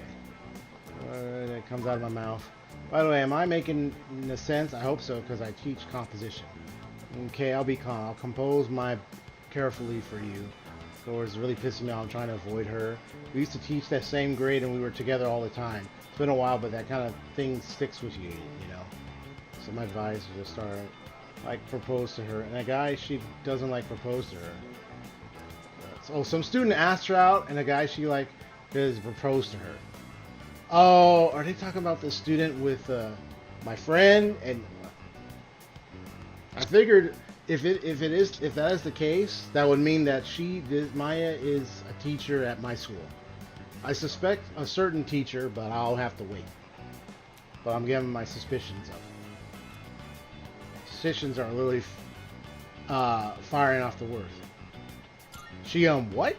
It comes out of my mouth. By the way, am I making sense? I hope so, because I teach composition. Okay, I'll be calm. I'll compose my carefully for you. Laura's really pissing me off. I'm trying to avoid her. We used to teach that same grade and we were together all the time. It's been a while, but that kind of thing sticks with you, you know. So my advice is to start, like, propose to her. And a guy, she doesn't, like, propose to her. Oh, some student asked her out, and a guy, she, like, does propose to her. Oh, are they talking about the student with my friend? And I figured if that is the case, that would mean that Maya is a teacher at my school. I suspect a certain teacher, but I'll have to wait. But I'm giving my suspicions up. Suspicions are literally firing off the words. She what?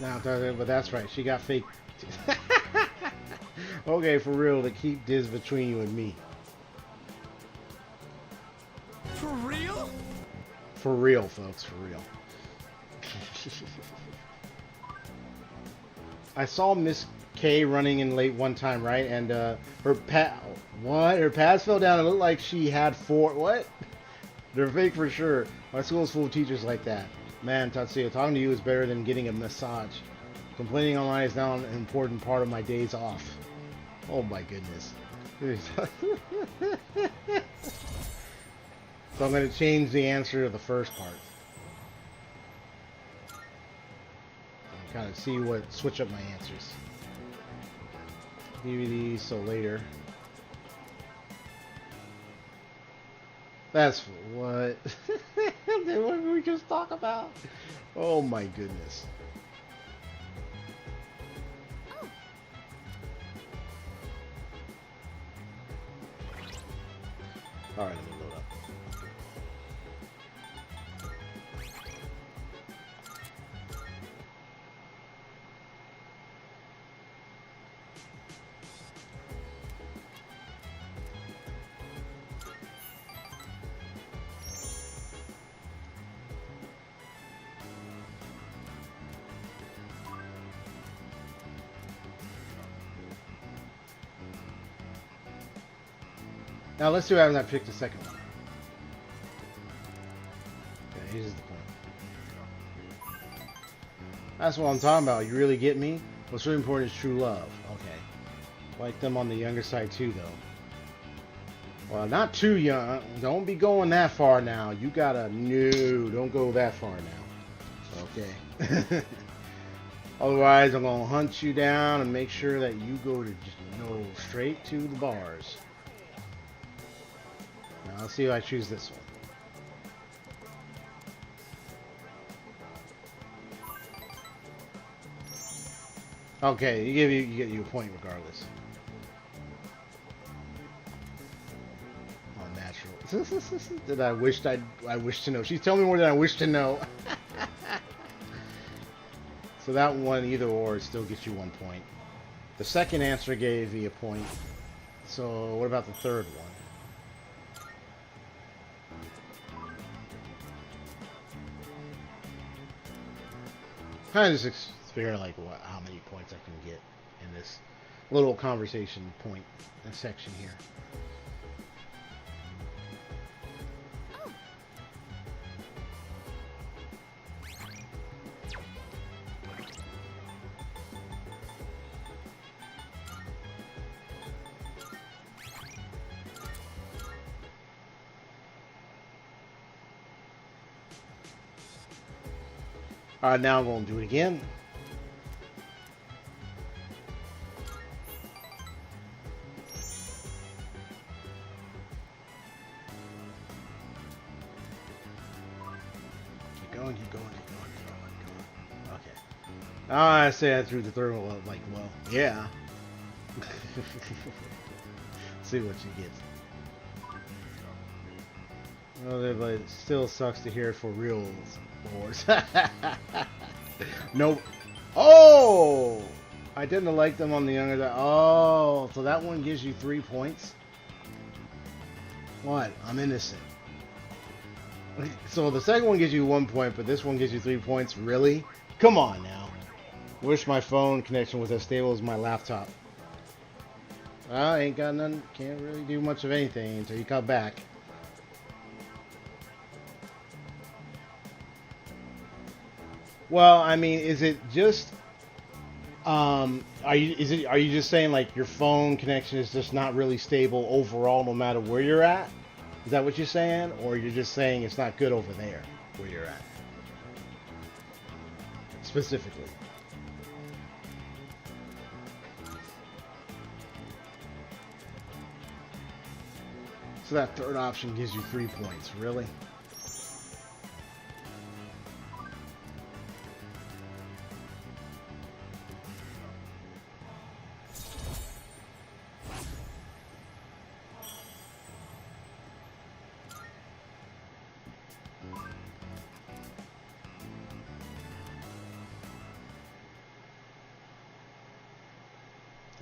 No, but that's right. She got fake. Okay, for real, to keep this between you and me. For real? For real, folks, for real. I saw Miss K running in late one time, right? And her pads fell down. It looked like she had 4. What? They're fake for sure. My school is full of teachers like that. Man, Tatsuya, talking to you is better than getting a massage. Complaining online is now an important part of my days off. Oh my goodness. So I'm going to change the answer to the first part. And kind of see switch up my answers. DVD, so later. That's what? What did we just talk about? Oh my goodness. Alright, let me load up. Now let's see what happens. I picked the second one. Okay, here's the point. That's what I'm talking about. You really get me? What's really important is true love. Okay. Like them on the younger side too, though. Well, not too young. Don't be going that far now. You gotta don't go that far now. Okay. Otherwise, I'm gonna hunt you down and make sure that you go straight to the bars. Now let's see if I choose this one. Okay, you get you a point regardless. Unnatural. That I wish to know. She's telling me more than I wish to know. So that one, either or, still gets you 1 point. The second answer gave me a point. So what about the third one? Kind of just figure like how many points I can get in this little conversation point section here. Alright, now I'm going to do it again. Keep going. Okay. I say I threw the third one, like, well, yeah. See what you get. Well, but it still sucks to hear it for real. Nope. Oh! I didn't like them on the younger side. Oh, so that one gives you 3 points? What? I'm innocent. So the second one gives you 1 point, but this one gives you 3 points? Really? Come on now. Wish my phone connection was as stable as my laptop. I ain't got none. Can't really do much of anything until you come back. Well, I mean, is it just are you just saying like your phone connection is just not really stable overall no matter where you're at? Is that what you're saying? Or you're just saying it's not good over there where you're at? Specifically. So that third option gives you 3 points, really?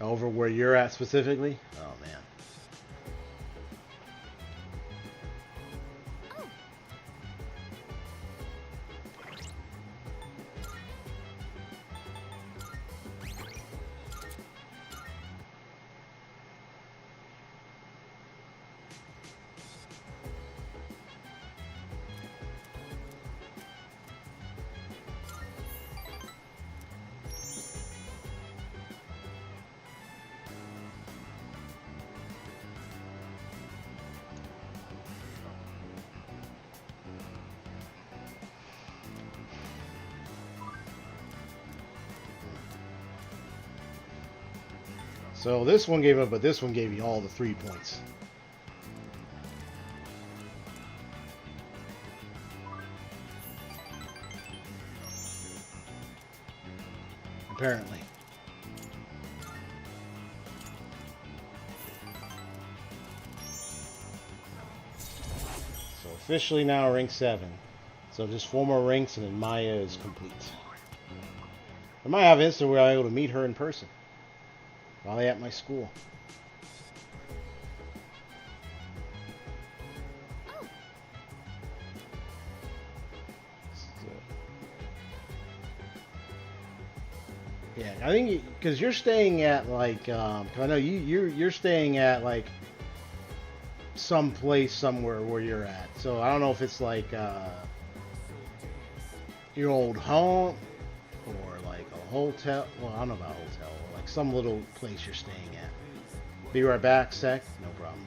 Over where you're at specifically? Oh, man. So this one gave up, but this one gave you all the 3 points. Apparently. So officially now rank 7. So just 4 more ranks and then Maya is complete. I might have an instant where I'm able to meet her in person. While at my school. Yeah, I think because you're staying at like, 'cause I know you're staying at like some place somewhere where you're at. So I don't know if it's like your old home or like a hotel. Well, I don't know about a hotel. Or like some little place you're staying at. Be right back, sec. No problem.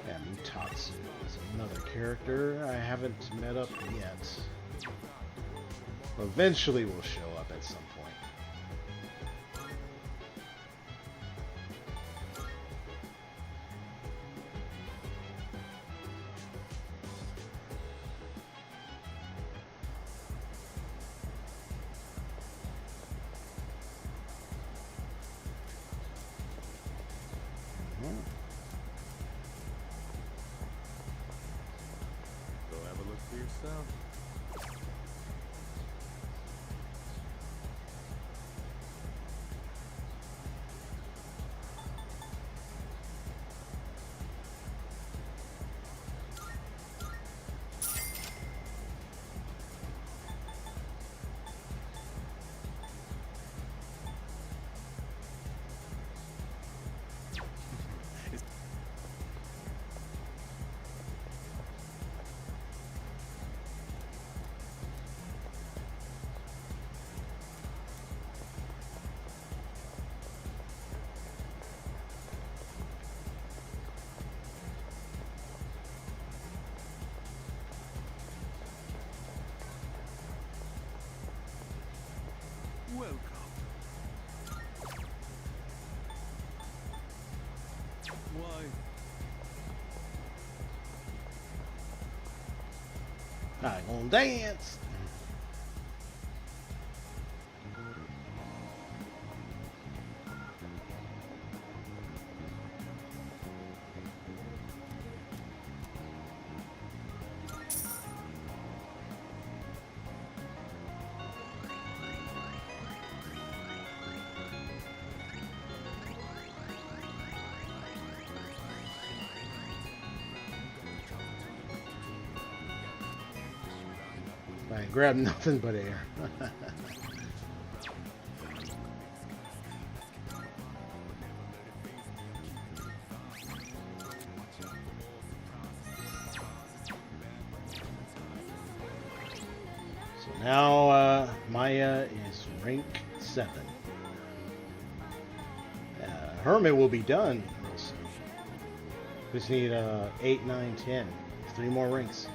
Yeah, Mutatsu is another character I haven't met up yet. Eventually will show up at some point. Go have a look for yourself. Welcome. Why? I gonna dance. I grabbed nothing but air. So now Maya is rank 7. Hermit will be done real soon. Just need 8, 9, 10. 3 more ranks.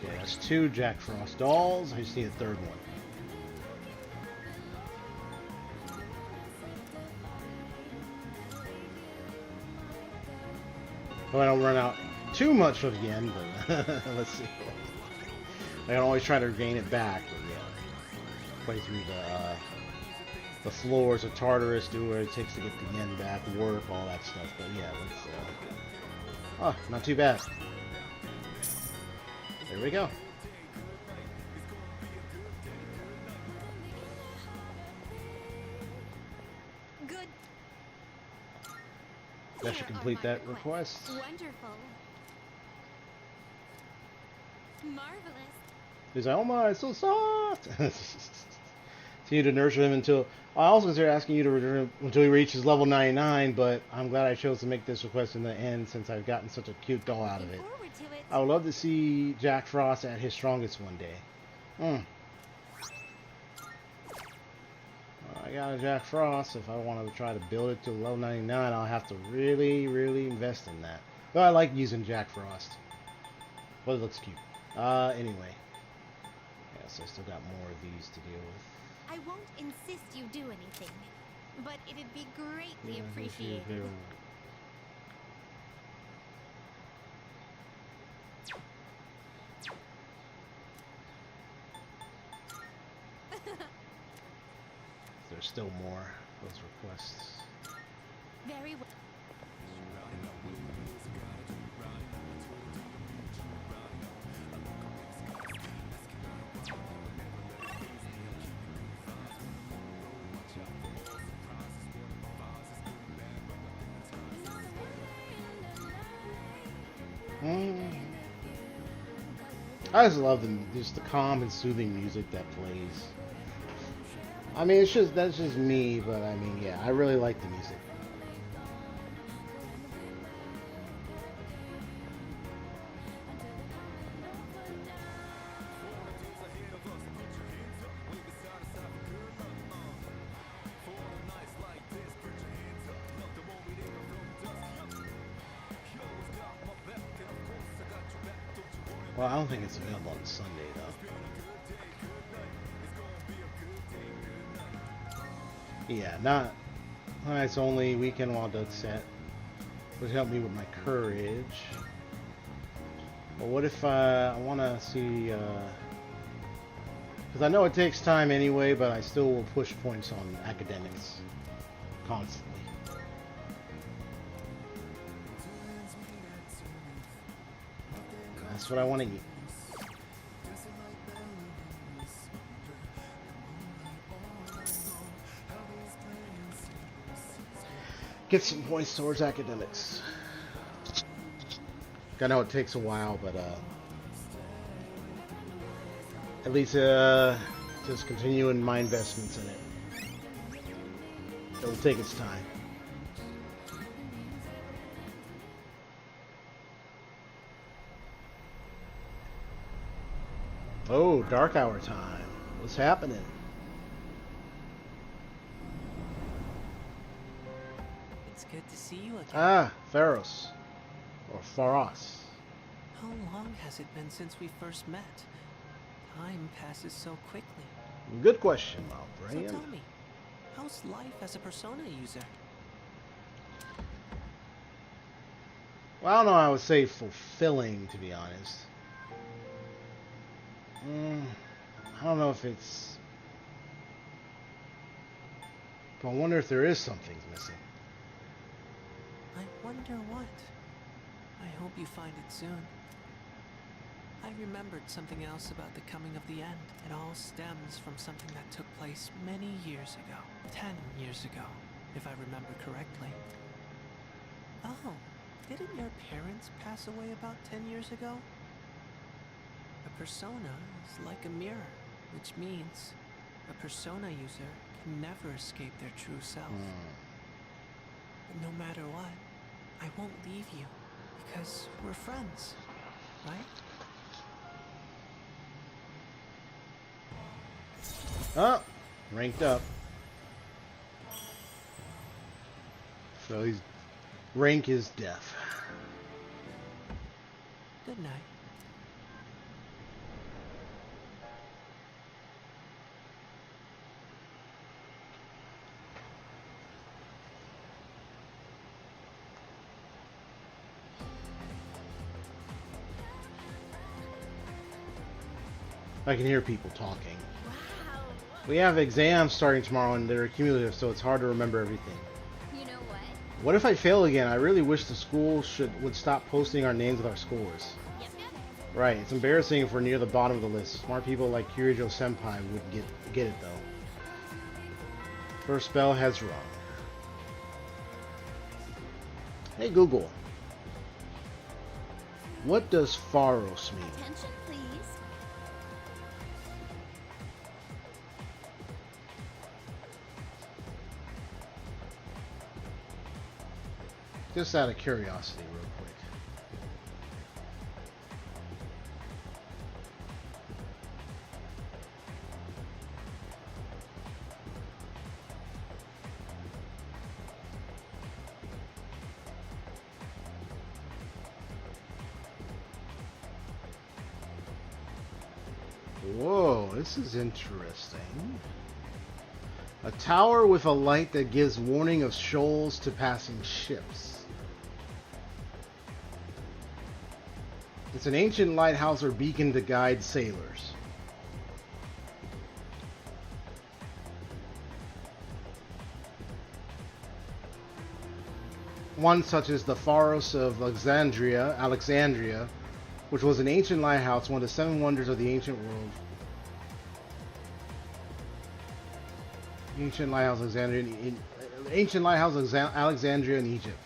Okay, that's 2 Jack Frost dolls. I just need a 3rd one. Hope I don't run out too much of yen, but let's see. I can always try to gain it back, but yeah. Play through the floors of Tartarus, do what it takes to get the yen back, work, all that stuff. But yeah, let's oh, not too bad. There we go. Good. That should complete that request. Wonderful. Marvelous. He's like, oh my, it's so soft. Continue to nurture him until... I also consider asking you to return him until he reaches level 99, but I'm glad I chose to make this request in the end since I've gotten such a cute doll out of it. Forward to it. I would love to see Jack Frost at his strongest one day. I got a Jack Frost. If I wanted to try to build it to level 99, I'll have to really, really invest in that. But I like using Jack Frost. But it looks cute. Anyway. Yes, I still got more of these to deal with. I won't insist you do anything, but it'd be greatly Yeah, appreciated. There's still more of those requests. Very well. I just love just the calm and soothing music that plays. I mean, that's just me, but I mean, yeah, I really like the music. Well, I don't think it's available on Sunday, though. Yeah, not nights only, weekend while Doug's set. Would help me with my courage. But what if I want to see... Because I know it takes time anyway, but I still will push points on academics constantly. That's what I want to eat. Get some points towards academics. I know it takes a while, but at least just continuing my investments in it. It'll take its time. Oh, dark hour time. What's happening? It's good to see you again. Ah, Pharos. Or Pharos. How long has it been since we first met? Time passes so quickly. Good question, So Malbrain. tell me, how's life as a Persona user? Well, I don't know. I would say fulfilling, to be honest. I don't know if it's... But I wonder if there is something missing. I wonder what. I hope you find it soon. I remembered something else about the coming of the end. It all stems from something that took place many years ago. 10 years ago, if I remember correctly. Oh, didn't your parents pass away about 10 years ago? A persona is like a mirror, which means a persona user can never escape their true self. But no matter what, I won't leave you, because we're friends, right? Oh, ranked up. So his rank is death. Good night. I can hear people talking. Wow. We have exams starting tomorrow and they're cumulative, so it's hard to remember everything. You know what? What if I fail again? I really wish the school would stop posting our names with our scores. Yep, yep. Right, it's embarrassing if we're near the bottom of the list. Smart people like Kirijo Senpai would get it though. First bell has rung. Hey Google. What does Pharos mean? Attention, please. Just out of curiosity, real quick. Whoa, this is interesting. A tower with a light that gives warning of shoals to passing ships. It's an ancient lighthouse or beacon to guide sailors. One such as the Pharos of Alexandria, which was an ancient lighthouse, one of the 7 wonders of the ancient world. Ancient lighthouse Alexandria in Egypt.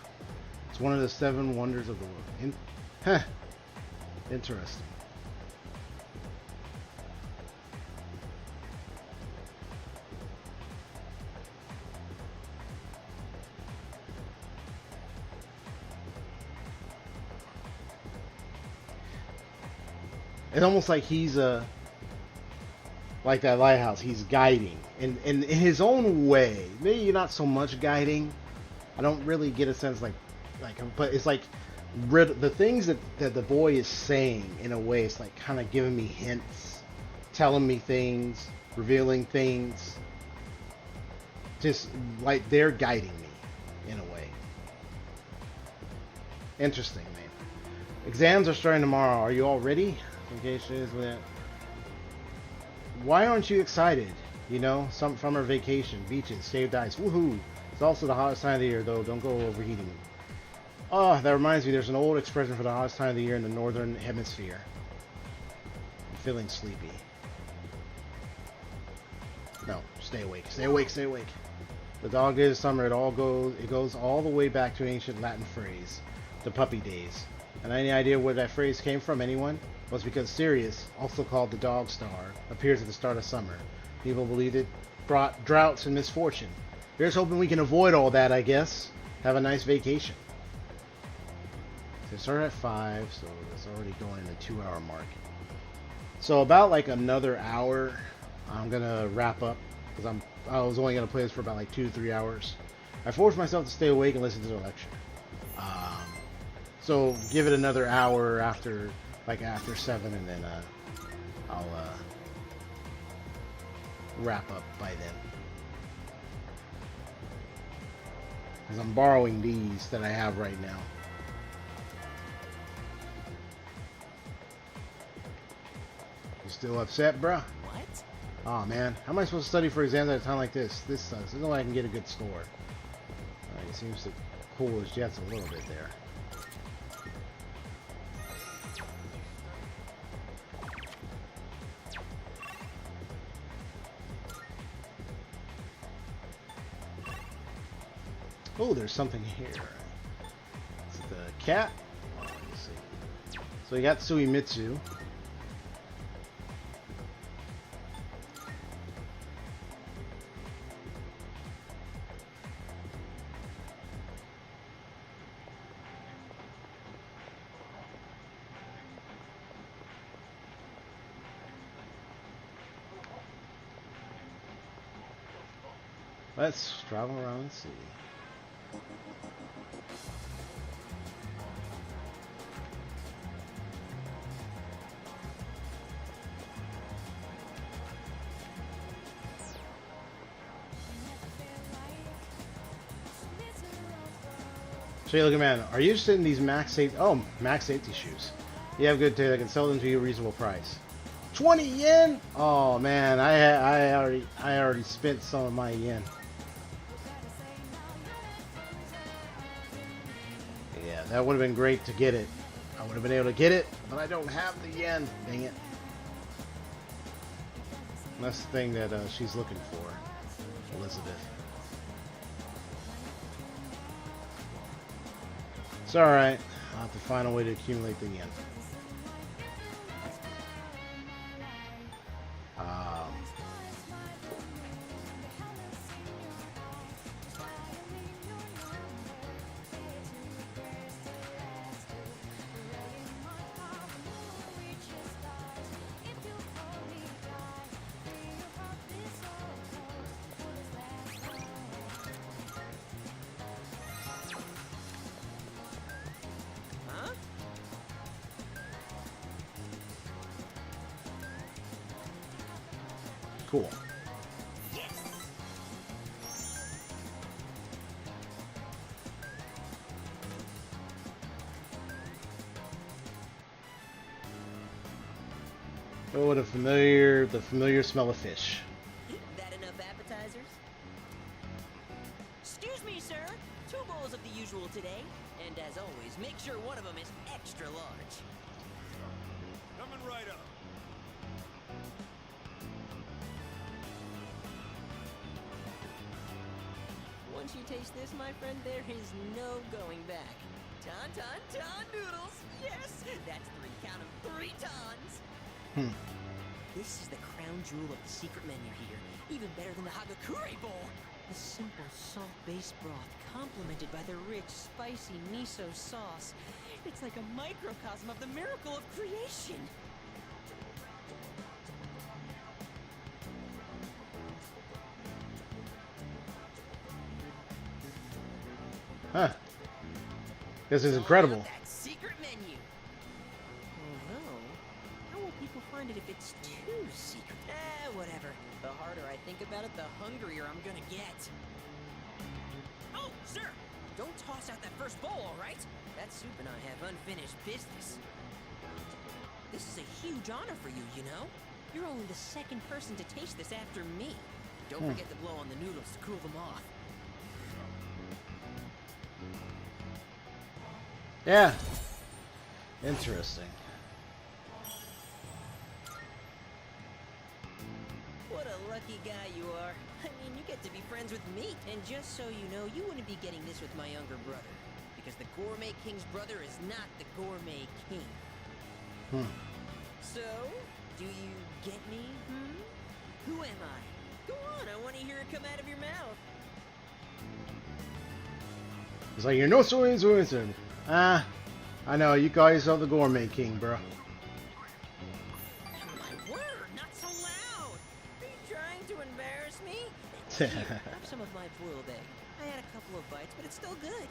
It's one of the 7 wonders of the world. Interesting. It's almost like he's like that lighthouse. He's guiding, and in his own way. Maybe not so much guiding. I don't really get a sense like, but it's like the things that the boy is saying in a way. It's like kind of giving me hints, telling me things, revealing things. Just like they're guiding me in a way. Interesting, man. Exams are starting tomorrow. Are you all ready? Vacation is with it. Why aren't you excited? You know, some summer vacation, beaches, shaved ice, woohoo! It's also the hottest time of the year, though. Don't go overheating. Oh, that reminds me. There's an old expression for the hottest time of the year in the northern hemisphere. I'm feeling sleepy. No, stay awake. Stay awake. Stay awake. The dog days of summer. It goes all the way back to an ancient Latin phrase, the puppy days. And any idea where that phrase came from? Anyone? Was because Sirius, also called the dog star, appears at the start of summer. People believed it brought droughts and misfortune. Here's hoping we can avoid all that, I guess. Have a nice vacation. So it started at 5, so it's already going in the 2-hour mark. So about like another hour, I'm gonna wrap up because I was only gonna play this for about like 2 to 3 hours. I forced myself to stay awake and listen to the lecture. So give it another hour after 7, and then I'll wrap up by then. Because I'm borrowing these that I have right now. You still upset, bruh? What? Aw, man. How am I supposed to study for exams at a time like this? This sucks. There's no way I can get a good score. Alright, it seems to cool his jets a little bit there. Oh, there's something here. It's the cat. Oh, let me see. So we got Suimitsu. Let's travel around and see. Hey, looking man, are you interested in these max safety shoes? You have a good day. I can sell them to you at a reasonable price. 20 yen? Oh man, I already spent some of my yen. Yeah, that would have been great to get it. I would have been able to get it, but I don't have the yen. Dang it. That's the thing that she's looking for, Elizabeth. It's alright. I'll have to find a way to accumulate the yen. Cool. Oh, the familiar smell of fish. That enough appetizers? Excuse me, sir. 2 bowls of the usual today. And as always, make sure one of them is extra large. Coming right up. Once you taste this, my friend, there is no going back. Ton noodles! Yes! That's 3, count 'em, 3 tons! This is the crown jewel of the secret menu here. Even better than the Hagakure bowl. The simple salt-based broth complemented by the rich, spicy miso sauce. It's like a microcosm of the miracle of creation. Huh. This is incredible. That secret menu. Although, how will people find it if it's too secret? Whatever. The harder I think about it, the hungrier I'm gonna get. Oh, sir! Don't toss out that first bowl, all right? That soup and I have unfinished business. This is a huge honor for you, you know? You're only the 2nd person to taste this after me. Don't forget to blow on the noodles to cool them off. Yeah. Interesting. What a lucky guy you are. I mean, you get to be friends with me. And just so you know, you wouldn't be getting this with my younger brother. Because the Gourmet King's brother is not the Gourmet King. So, do you get me? Who am I? Go on, I want to hear it come out of your mouth. It's like, you're no so. I know, you guys are the Gourmet King, bro. My word, not so loud! Are you trying to embarrass me? Here, have some of my boiled egg. I had a couple of bites, but it's still good.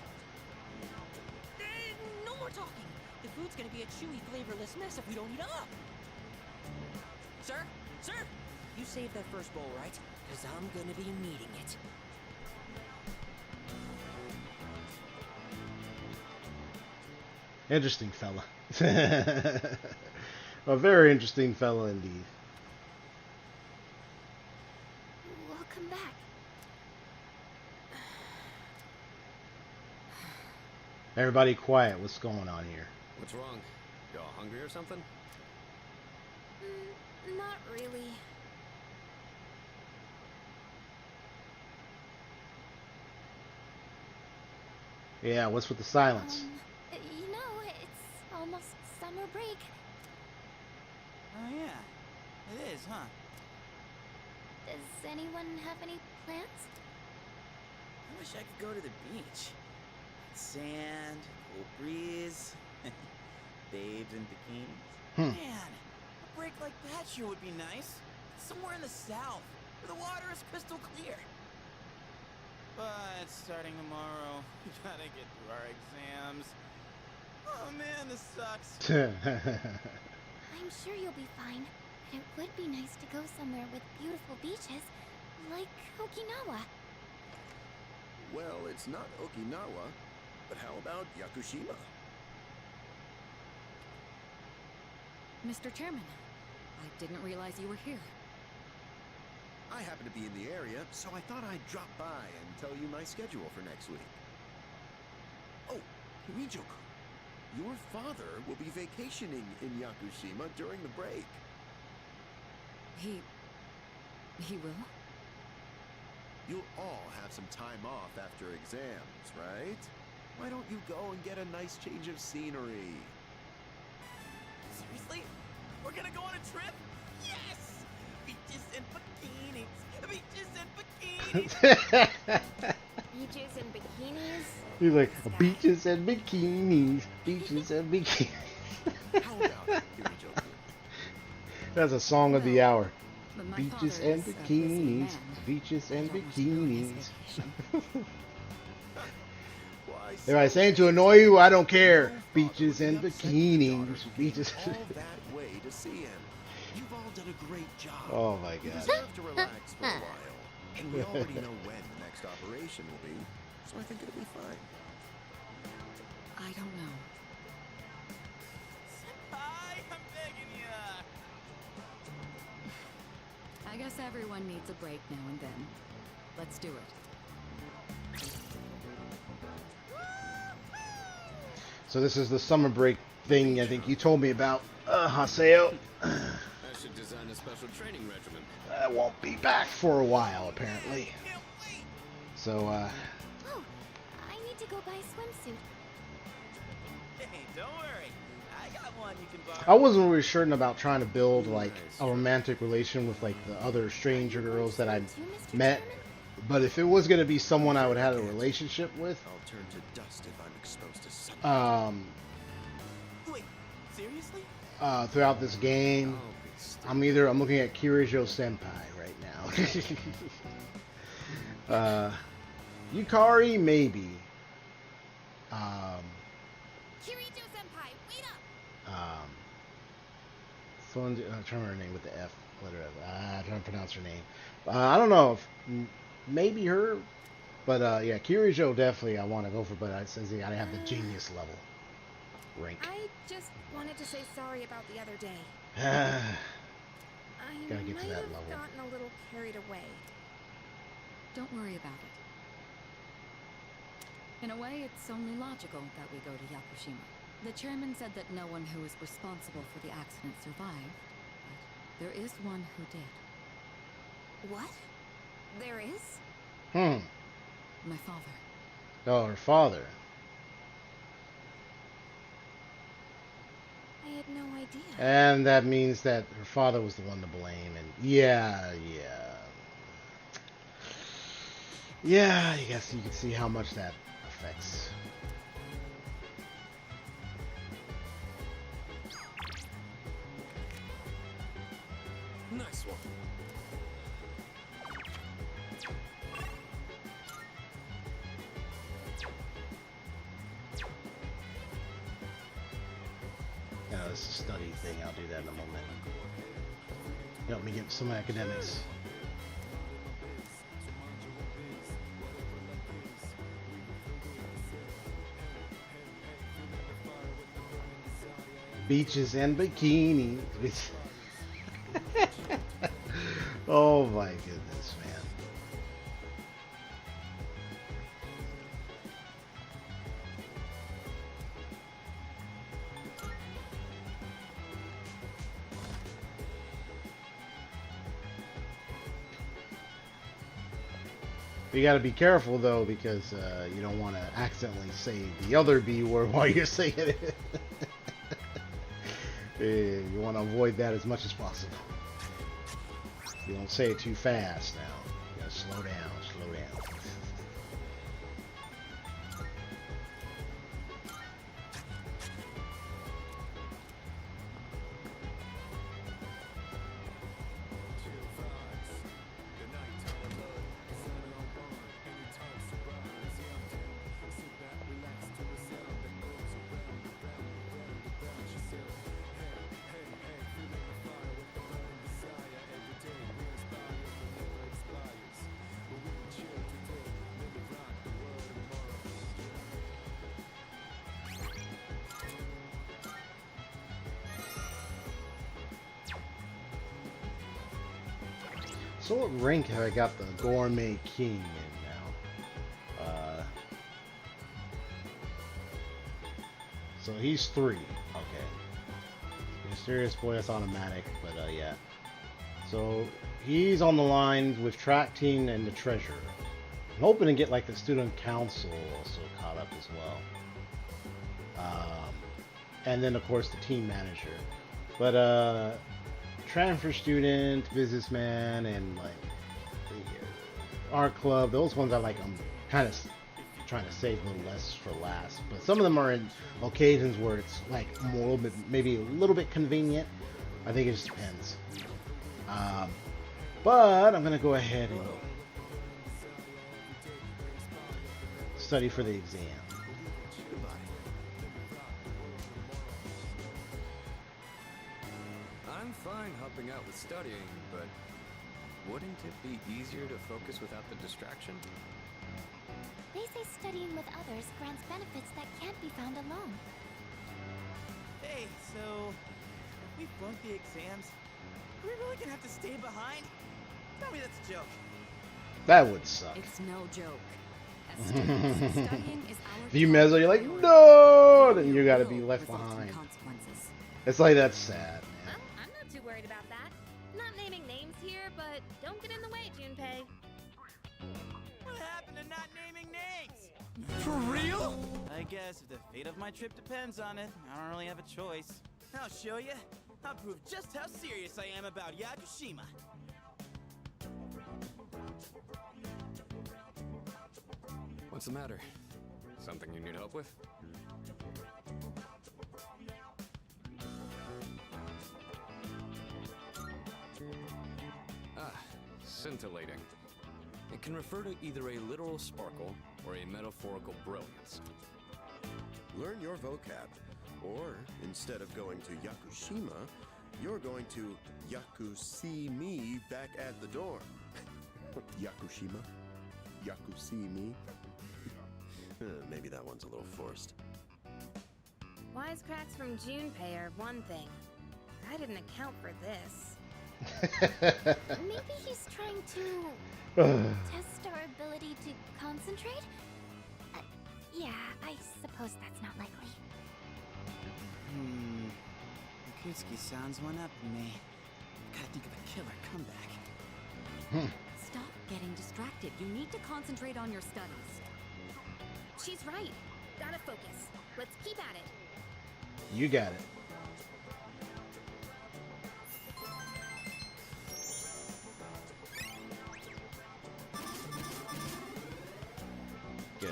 No more talking! The food's gonna be a chewy, flavorless mess if we don't eat up! Sir? Sir! You saved that first bowl, right? Because I'm gonna be needing it. Interesting fella. A very interesting fella indeed. Welcome back. Everybody quiet. What's going on here? What's wrong? Y'all hungry or something? Not really. Yeah, what's with the silence? You know, it's almost summer break. Oh yeah, it is, huh? Does anyone have any plans? I wish I could go to the beach. Sand, cool breeze, babes in bikinis. Man, a break like that sure would be nice. Somewhere in the south, where the water is crystal clear. But starting tomorrow, we gotta get through our exams. Oh man, this sucks. I'm sure you'll be fine. And it would be nice to go somewhere with beautiful beaches, like Okinawa. Well, it's not Okinawa, but how about Yakushima? Mr. Chairman, I didn't realize you were here. I happen to be in the area, so I thought I'd drop by and tell you my schedule for next week. Oh, Hirijo-kun, your father will be vacationing in Yakushima during the break. He will? You'll all have some time off after exams, right? Why don't you go and get a nice change of scenery? Seriously? We're gonna go on a trip? Yes! Beaches and bikinis! Beaches and bikinis! Beaches and bikinis? He's like, beaches and bikinis, beaches and bikinis. How about it, Hirijo-kun? That's a song of the hour. But my Beaches father and is a busy bikinis, man. beaches and I always ruin his bikinis. vacation. Why, If I so saying to annoy you, I don't care. Beaches and bikinis, beaches. all that way to see him. You've all done a great job. Oh my You god. deserve to relax for a while. And we already know when the next operation will be, so I think it'll be fine. I don't know. Senpai, I'm begging ya. I guess everyone needs a break now and then. Let's do it. So this is the summer break thing I think you told me about, Haseo. I should design a special training regimen. I won't be back for a while, apparently. So, Oh, I need to go buy a swimsuit. Hey, don't worry. I got one you can borrow. I wasn't really certain about trying to build, like, a romantic relation with, like, the other stranger girls that I met. But if it was going to be someone I would have a relationship with, I'll turn to dust if I'm exposed to sunlight. Wait, seriously? Throughout this game, I'm looking at Kirijo Senpai right now. Yukari, maybe. Kirito Senpai, wait up! I'm trying to remember her name with the F, letter F. I'm trying to pronounce her name. I don't know if maybe her, but yeah, Kirijo definitely I want to go for, but it says you gotta have the genius level rank. I just wanted to say sorry about the other day. Gotta I get to might that have level. gotten a little carried away. Don't worry about it. In a way, it's only logical that we go to Yakushima. The chairman said that no one who was responsible for the accident survived, but there is one who did. What? There is? My father. Oh, her father. I had no idea. And that means that her father was the one to blame, and yeah, I guess you can see how much that affects. Nice one. Yeah, this is a study thing. I'll do that in a moment. Help me get some academics. Beaches and bikinis. Oh my goodness, man. You gotta be careful though, because you don't want to accidentally say the other B word while you're saying it. You want to avoid that as much as possible. You don't say it too fast now. You gotta slow down, slow down. So what rank have I got the Gourmet King in now? So he's 3. Okay. Mysterious Boy, that's automatic, but yeah. So he's on the line with Track Team and the Treasurer. I'm hoping to get like the Student Council also caught up as well. And then of course the Team Manager. But Transfer Student, Businessman, and like the Art Club, those ones I like. I'm kind of trying to save a little less for last, but some of them are in occasions where it's like more, a little bit, maybe a little bit convenient. I think it just depends. But I'm gonna go ahead and study for the exam. I'm I'm fine helping out with studying, but wouldn't it be easier to focus without the distraction? They say studying with others grants benefits that can't be found alone. Hey, so if we flunk the exams, are we really gonna have to stay behind? Tell me that's a joke. That would suck. It's no joke. As students, studying is our If you top mess up, you're like, priority. no, then you gotta Will be left result in behind. consequences. It's like, that's sad, man. Well, I'm not too worried about that. Not naming names here, but don't get in the way, Junpei. What happened to not naming names? For real? I guess if the fate of my trip depends on it, I don't really have a choice. I'll show you. I'll prove just how serious I am about Yakushima. What's the matter? Something you need help with? Ah, scintillating. It can refer to either a literal sparkle or a metaphorical brilliance. Learn your vocab. Or, instead of going to Yakushima, you're going to Yaku-see me back at the door. Yakushima? Yaku-see me? Maybe that one's a little forced. Wisecracks from Junpei are one thing. I didn't account for this. Maybe he's trying to test our ability to concentrate? Yeah, I suppose that's not likely. Yakutsuki-san's one up on me. Gotta think of a killer comeback. Stop getting distracted. You need to concentrate on your studies. She's right. Gotta focus. Let's keep at it. You got it. Good.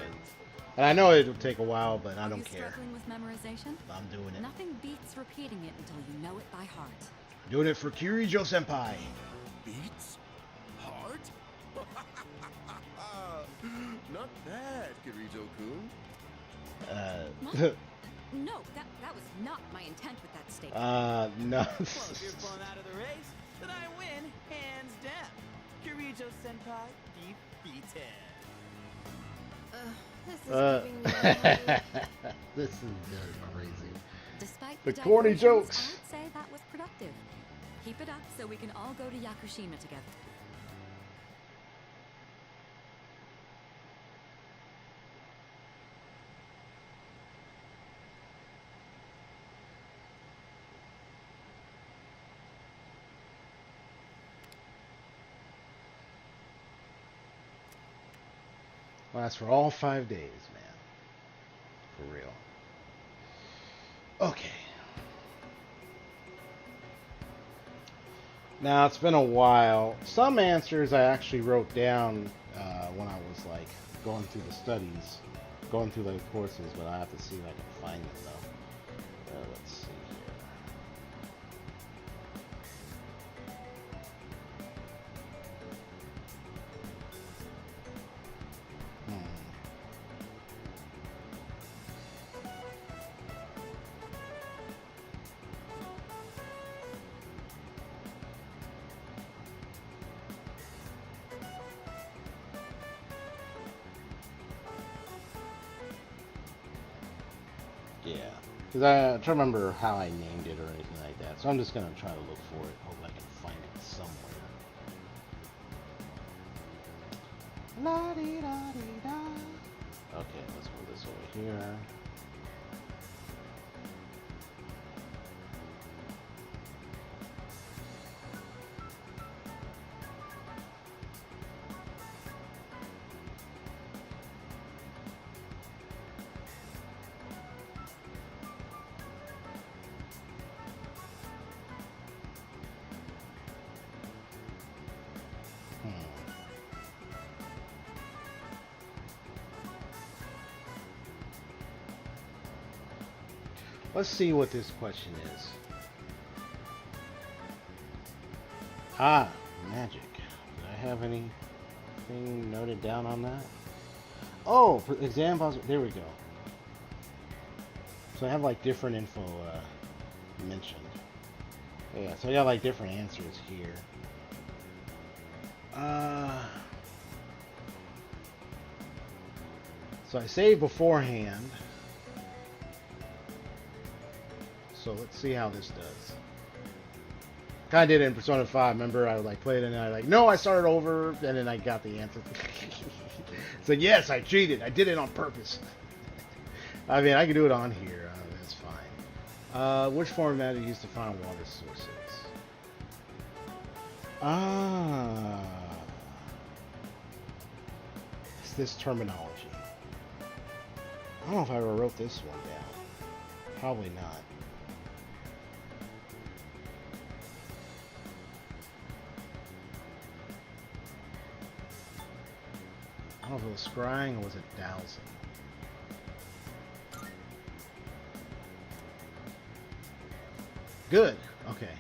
And I know it'll take a while, but I don't care. Struggling with memorization? I'm doing it. Nothing beats repeating it until you know it by heart. Doing it for Kirijo-senpai. Beats? Hard? Not bad, Kirijo-kun. What? No, that was not my intent with that statement. No. Well, if you're blown out of the race, then I win, hands down. Kirijo-senpai defeated. This is giving me a This is very crazy. Despite The the corny diversions, jokes. I'd say that was productive. Keep it up so we can all go to Yakushima together. Lasts for all 5 days, man. For real. Okay. Now, it's been a while. Some answers I actually wrote down when I was, like, going through the studies. Going through the courses, but I have to see if I can find them, though. Let's see here. Yeah, because I'm trying to remember how I named it or anything like that. So I'm just going to try to look for it. Hope I can find it somewhere. La-dee-da-dee-da. Okay, let's move this over here. Let's see what this question is. Ah, magic. Do I have anything noted down on that? Oh, for exam puzzle. There we go. So I have like different info mentioned. Yeah, so I got like different answers here. So I saved beforehand. So let's see how this does. Kind of did it in Persona 5. Remember, I like played it and I like, no, I started over, and then I got the answer. It's like, yes, I cheated. I did it on purpose. I mean, I can do it on here. That's fine. Which format is used to find water sources? It's this terminology. I don't know if I ever wrote this one down. Probably not. I don't know if it was scrying or was it dowsing. Good. Okay.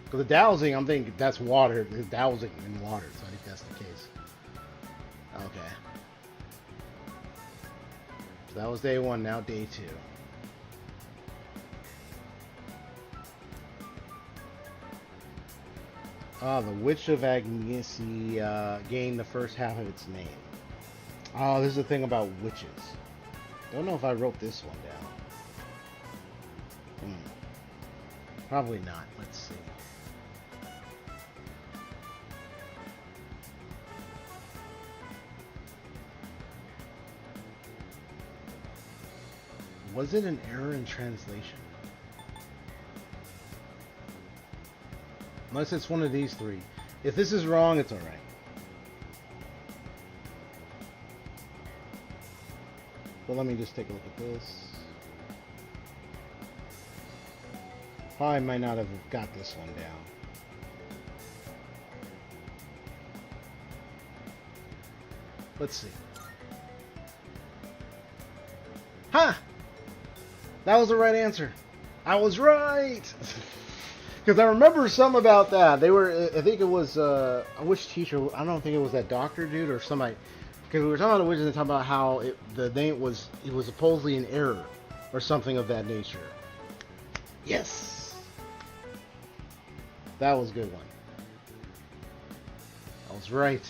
Because the dowsing, I'm thinking that's water. The dowsing in water, so I think that's the case. Okay. So that was day 1, now day 2. The Witch of Agnessi gained the first half of its name. Oh, this is the thing about witches. Don't know if I wrote this one down. Probably not. Let's see. Was it an error in translation? Unless it's one of these 3. If this is wrong, it's alright. But let me just take a look at this. Probably might not have got this one down. Let's see. Huh! That was the right answer. I was right! Because I remember some about that. They were, I think it was, which teacher, I don't think it was that doctor dude or somebody. Because we were talking about the witches and talking about how the name was, it was supposedly an error or something of that nature. Yes! That was a good one. I was right.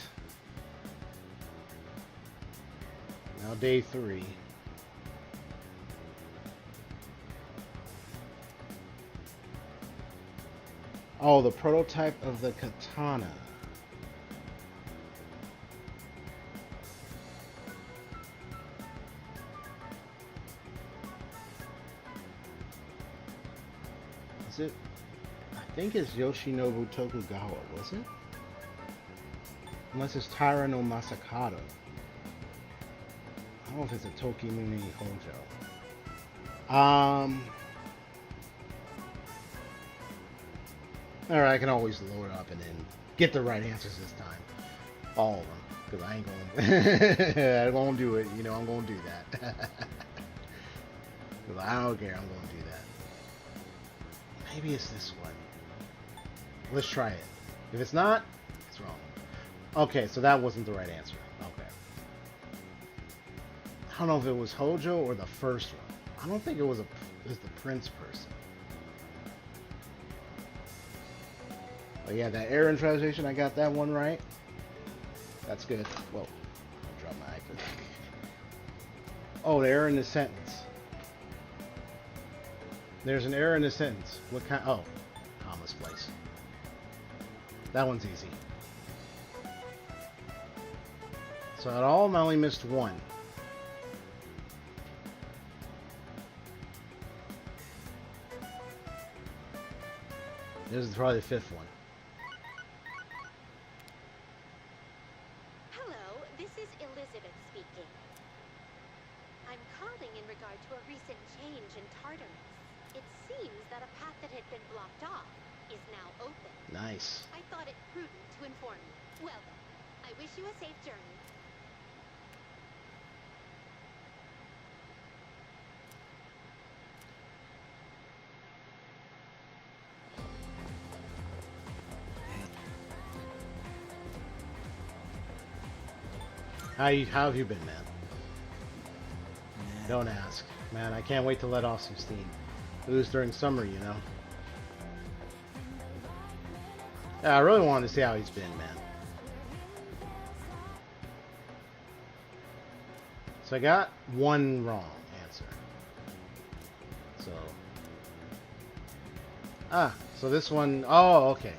Now day 3. Oh, the prototype of the katana. Is it? I think it's Yoshinobu Tokugawa, was it? Unless it's Taira no Masakado. I don't know if it's a Tokimune Hojo. Alright, I can always load up and then get the right answers this time. All of them. Because I ain't going I won't do it. You know, I'm going to do that. Because I don't care. I'm going to do that. Maybe it's this one. Let's try it. If it's not, it's wrong. Okay, so that wasn't the right answer. Okay. I don't know if it was Hojo or the first one. I don't think it was the Prince person. But yeah, that error in translation, I got that one right. That's good. Whoa. I dropped my iPad. Oh, the error in the sentence. There's an error in the sentence. What kind? Oh, commas place. That one's easy. So at all, I only missed one. This is probably the 5th one. Hello, this is Elizabeth speaking. I'm calling in regard to a recent change in Tartarus. It seems that a path that had been blocked off is now open. Nice. I thought it prudent to inform you. Well then, I wish you a safe journey. How have you been, man? Don't ask. Man, I can't wait to let off some steam. It was during summer, you know. Yeah, I really wanted to see how he's been, man. So I got one wrong answer. So this one, oh, okay.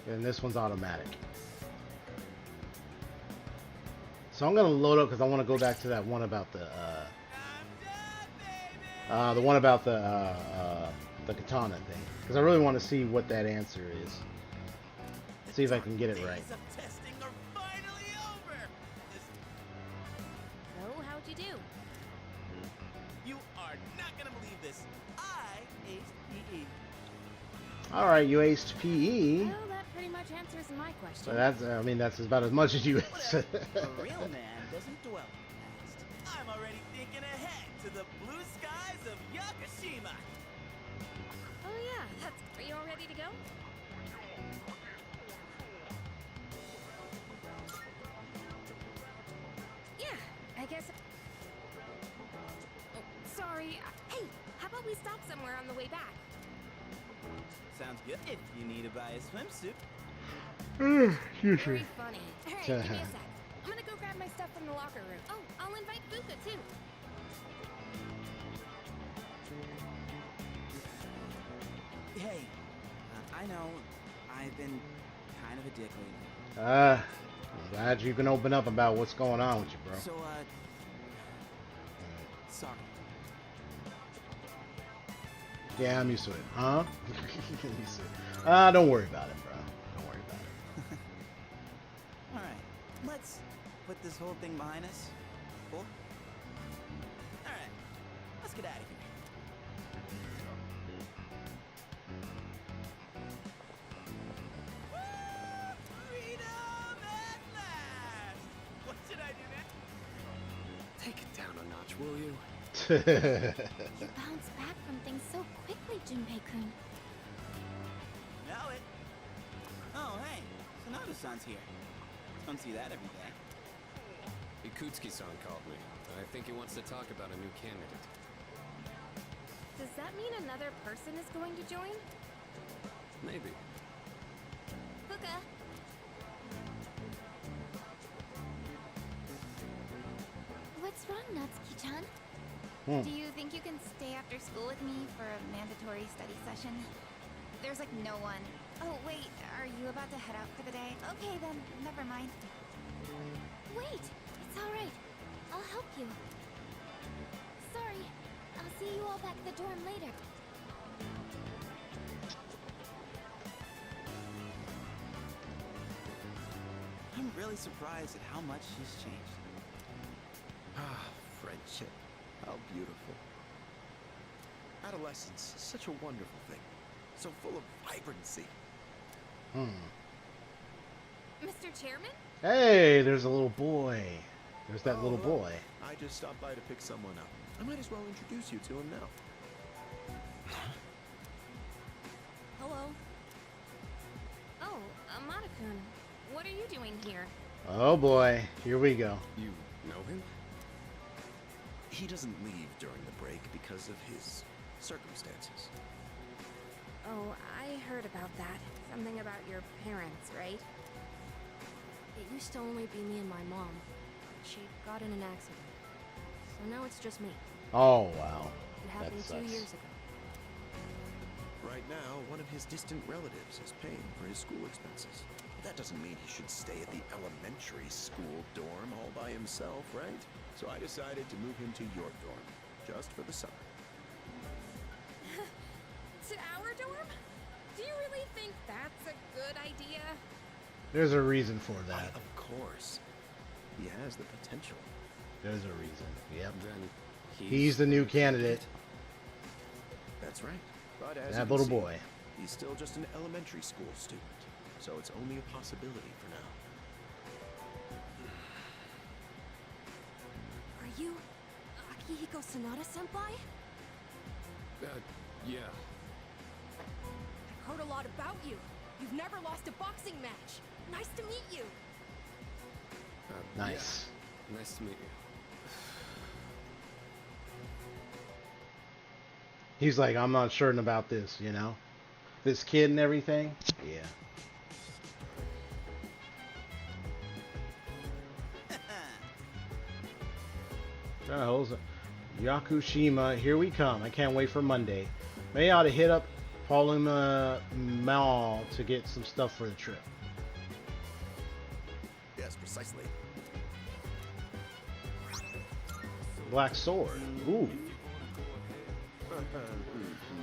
And this one's automatic. So I'm gonna load up because I want to go back to that one about the one about the katana thing, because I really want to see what that answer is. See if I can get it right. So, how'd you do? You are not gonna believe this. I aced PE. All right, you aced PE. Well, that pretty much answers my question. So that's, I mean, that's about as much as you. A real man doesn't dwell in the past. I'm already thinking ahead to the blue skies of Yakushima. Oh yeah, are you all ready to go? Yeah, I guess. Oh, sorry. Hey, how about we stop somewhere on the way back? Sounds good. If you need to buy a swimsuit. Very funny. Alright, give me a sec. I'm gonna go grab my stuff from the locker room. Oh, I'll invite Fuka too. Hey, I know I've been kind of a dick lately. I'm glad you can open up about what's going on with you, bro. So, sorry. Yeah, I'm used to it. Huh? Don't worry about it, bro. Don't worry about it. Alright, let's put this whole thing behind us. Cool? Alright, let's get out of here. Freedom at last! What should I do next? Take it down a notch, will you? You bounce back from things so quickly, Junpei-kun. Know it. Oh, hey, Sonata-san's here. Don't see that every day. Ikutsuki-san called me. I think he wants to talk about a new candidate. Does that mean another person is going to join? Maybe. Fuka. What's wrong, Natsuki-chan? Do you think you can stay after school with me for a mandatory study session? There's like no one. Oh, wait, are you about to head out for the day? Okay, then, never mind. Wait, it's alright. I'll help you. Sorry, I'll see you all back at the dorm later. I'm really surprised at how much she's changed. Ah, friendship. How beautiful. Adolescence is such a wonderful thing. So full of vibrancy. Mr. Chairman? Hey, there's a little boy. There's that little boy. I just stopped by to pick someone up. I might as well introduce you to him now. Hello. Oh, Amada-kun. What are you doing here? Oh boy, here we go. You know him? He doesn't leave during the break because of his circumstances. Oh, I heard about that. Something about your parents, right? It used to only be me and my mom. She got in an accident. So now it's just me. Oh wow. It happened 2 years ago. Right now, one of his distant relatives is paying for his school expenses. That doesn't mean he should stay at the elementary school dorm all by himself, right? So I decided to move him to your dorm, just for the summer. To our dorm? Do you really think that's a good idea? There's a reason for that. Of course. He has the potential. There's a reason. Yep. Then He's the new candidate. That's right. But as That you can little see, boy. He's still just an elementary school student, so it's only a possibility for now. Are you Akihiko Sonata-senpai? yeah. I've heard a lot about you. You've never lost a boxing match. Nice to meet you. Nice. Yeah. Nice to meet you. He's like, I'm not certain about this, you know? This kid and everything. Yeah. Yakushima, here we come. I can't wait for Monday. Maybe I ought to hit up Paulina Mall to get some stuff for the trip. Yes, precisely. Black sword. Ooh.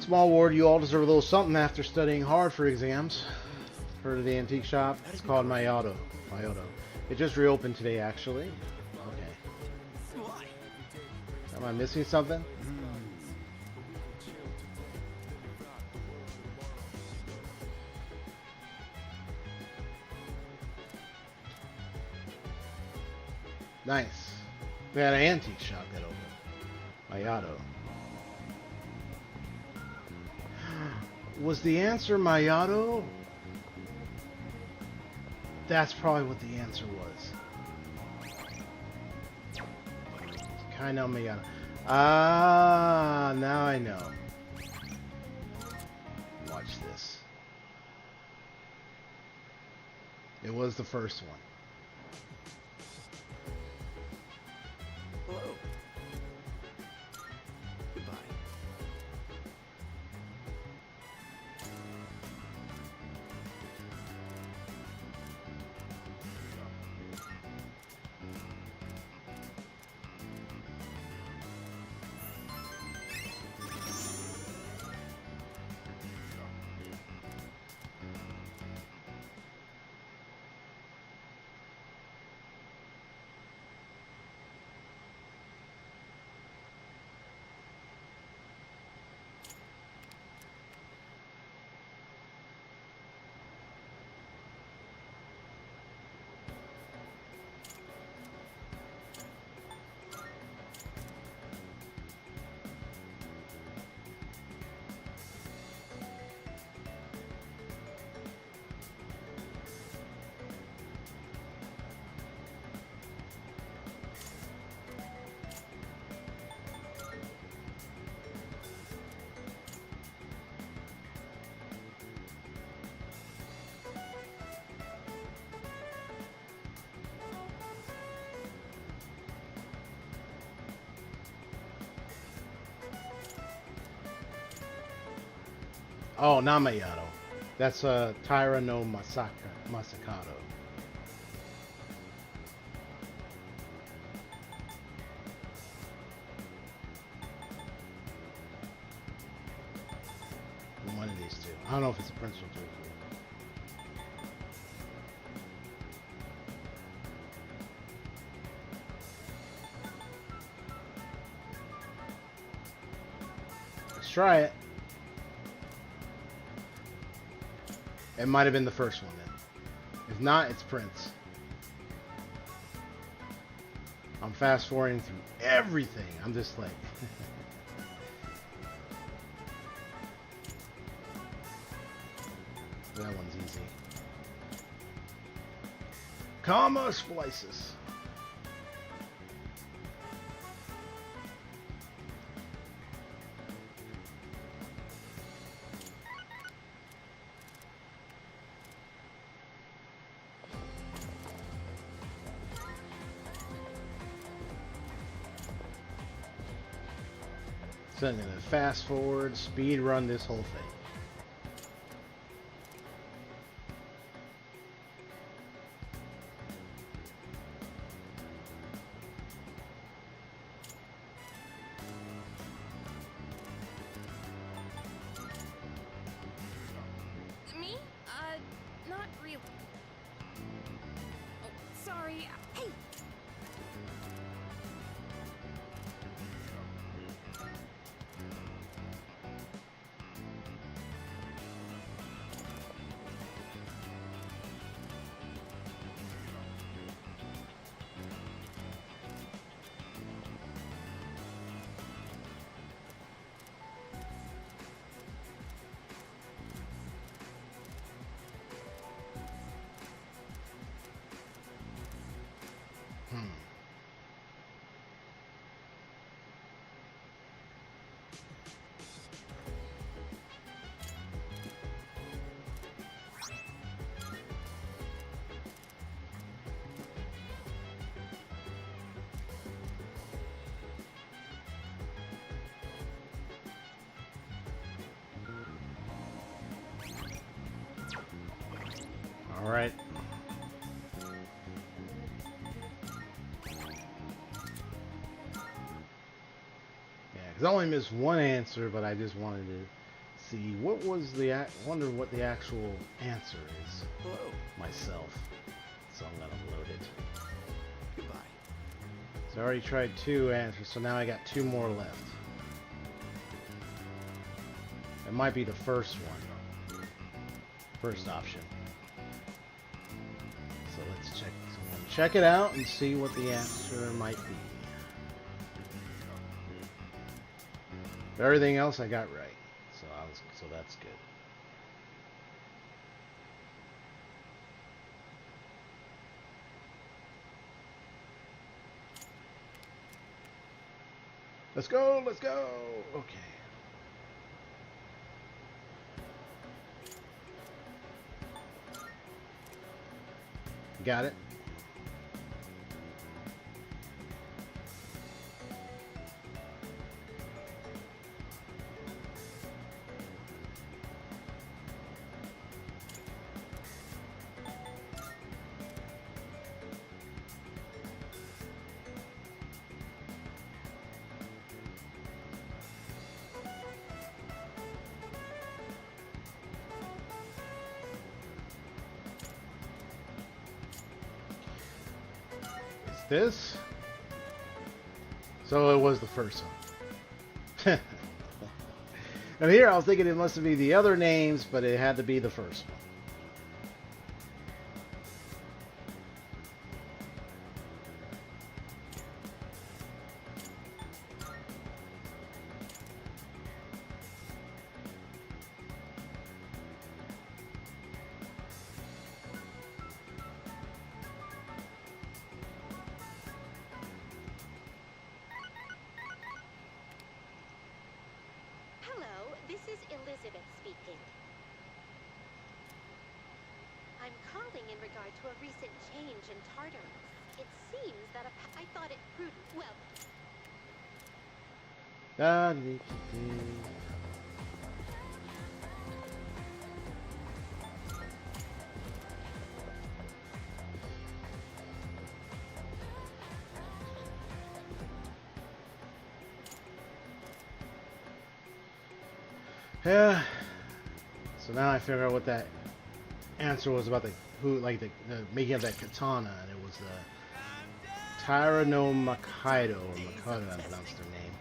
Small ward, you all deserve a little something after studying hard for exams. Heard of the antique shop? It's called Mayodo. It just reopened today, actually. Okay. Am I missing something? Nice. We had an antique shop that opened. Mayodo. Was the answer Mayodo? That's probably what the answer was. Kind of Mayodo. Ah, now I know. Watch this. It was the first one. Hello. Goodbye. Oh, not Mayodo. That's Taira no Masakado. One of these two. I don't know if it's a principal two. Let's try it. It might have been the first one then. If not, it's Prince. I'm fast forwarding through everything. I'm just like... That one's easy. Comma splices. So I'm gonna fast forward, speed run this whole thing. Me? Not really. Oh, sorry. Hey! Alright. Yeah, because I only missed one answer, but I just wanted to see what was the... wonder what the actual answer is. Hello. Myself. So I'm going to load it. Goodbye. So I already tried 2 answers, so now I got 2 more left. It might be the first one. First option. So let's check it out and see what the answer might be. Everything else I got right. So that's good. Let's go, let's go. Okay. Got it. This? So it was the first one. And here I was thinking it must be the other names, but it had to be the first one. This is Elizabeth speaking. I'm calling in regard to a recent change in Tartarus. It seems that I thought it prudent. Well... Yeah. So now I figure out what that answer was about the making of that katana, and it was the Taira no Makaido, or Makaido, I pronounced their name.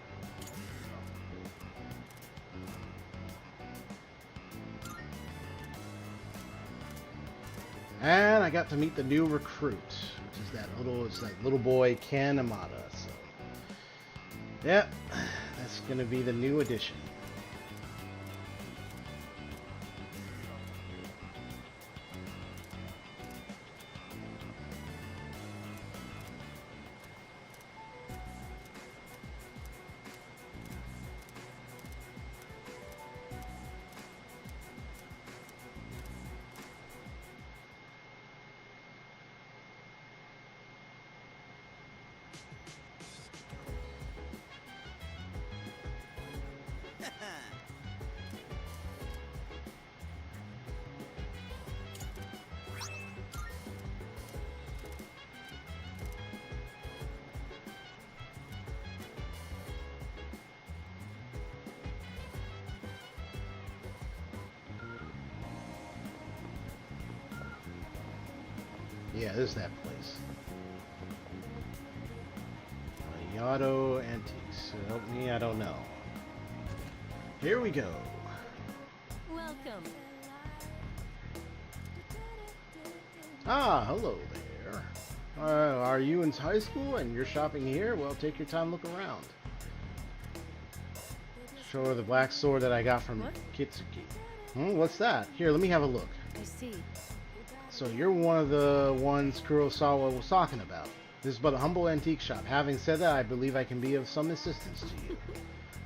And I got to meet the new recruit, which is that little boy Ken Amada. So, yep, that's gonna be the new addition. Yeah, this is that place. Yado Antiques. Help me, I don't know. Here we go. Welcome. Ah, hello there. Are you in high school and you're shopping here? Well, take your time, look around. Show her the black sword that I got from Kitsuki. What's that? Here, let me have a look. I see. So you're one of the ones Kurosawa was talking about. This is but a humble antique shop. Having said that, I believe I can be of some assistance to you.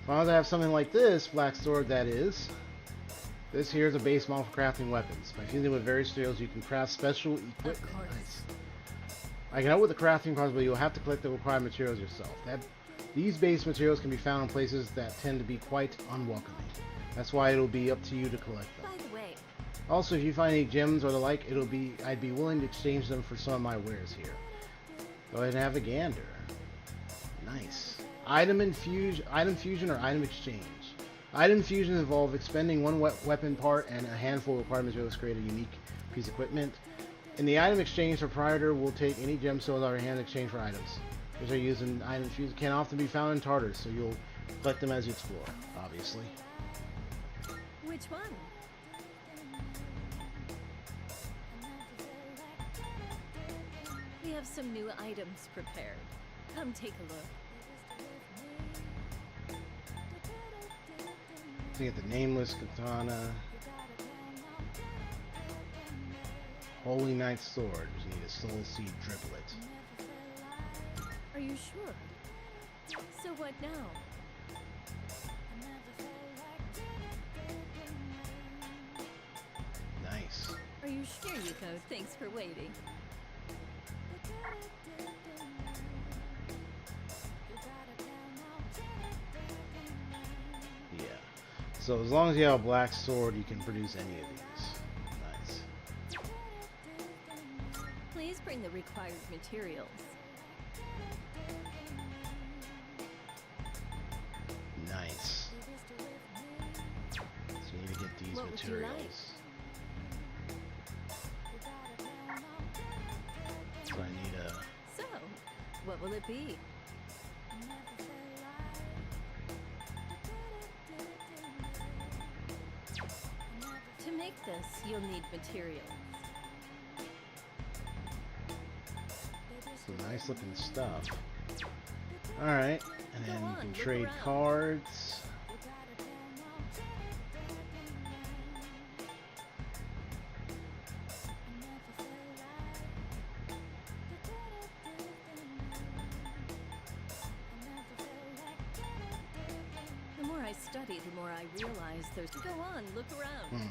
As long as I have something like this, black sword that is. This here is a base model for crafting weapons. By fusing with various materials, you can craft special equipment. Nice. I can help with the crafting process, but you'll have to collect the required materials yourself. These base materials can be found in places that tend to be quite unwelcoming. That's why it'll be up to you to collect them. By the way, Also, if you find any gems or the like, I'd be willing to exchange them for some of my wares here. Go ahead and have a gander. Nice. Item fusion or item exchange. Item fusion involve expending one weapon part and a handful of required materials to create a unique piece of equipment. In the item exchange, the proprietor will take any gemstones out of your hand in exchange for items. Which are used in item fusion can often be found in Tartarus, so you'll collect them as you explore, obviously. which one? We have some new items prepared. Come take a look. So you get the Nameless Katana. Holy Knight's Sword. You need a Soul Seed Driblet. Are you sure? So what now? Nice. Are you sure? Here you go. Thanks for waiting. Yeah. So as long as you have a black sword, you can produce any of these. Nice. Please bring the required materials. Nice. So you need to get these What would you materials. like? So I need a... So, what will it be? To make this, you'll need materials. Some nice looking stuff. Alright, and then you can trade cards. The more I study, the more I realize there's... Go on, look around.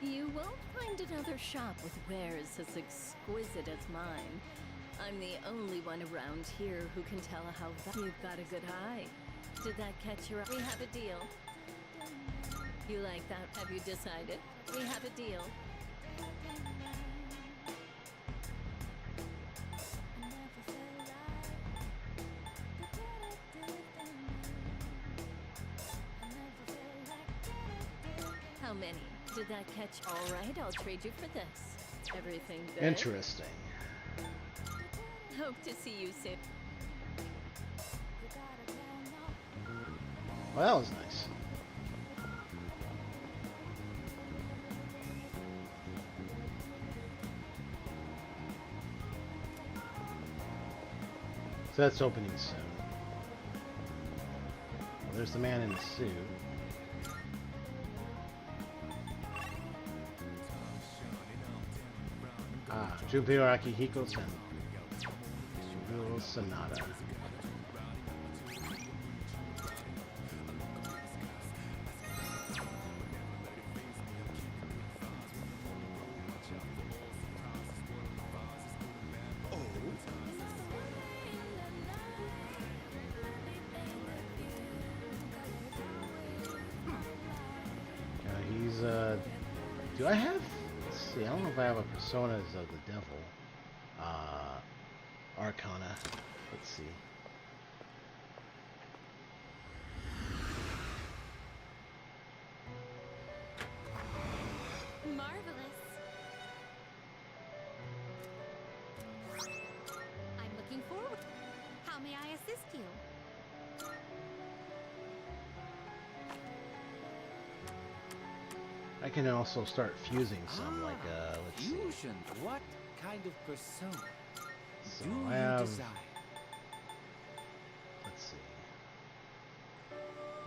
You won't find another shop with wares as exquisite as mine. I'm the only one around here who can tell how you've got a good eye. Did that catch your eye? We have a deal. You like that? Have you decided? We have a deal. How many? Did that catch? All right, I'll trade you for this. Everything good? Interesting. Hope to see you soon. Well, that was nice. So that's opening soon. Well, there's the man in the suit. Ah, Jubilo Akihiko-sen. Jubilo Sonata. Do I have... Let's see, I don't know if I have a Personas of the Devil. Arcana. Let's see. Marvelous. I'm looking forward. How may I assist you? I can also start fusing some, like, let's see. Fusion. What kind of persona So do I you have... desire? Let's see.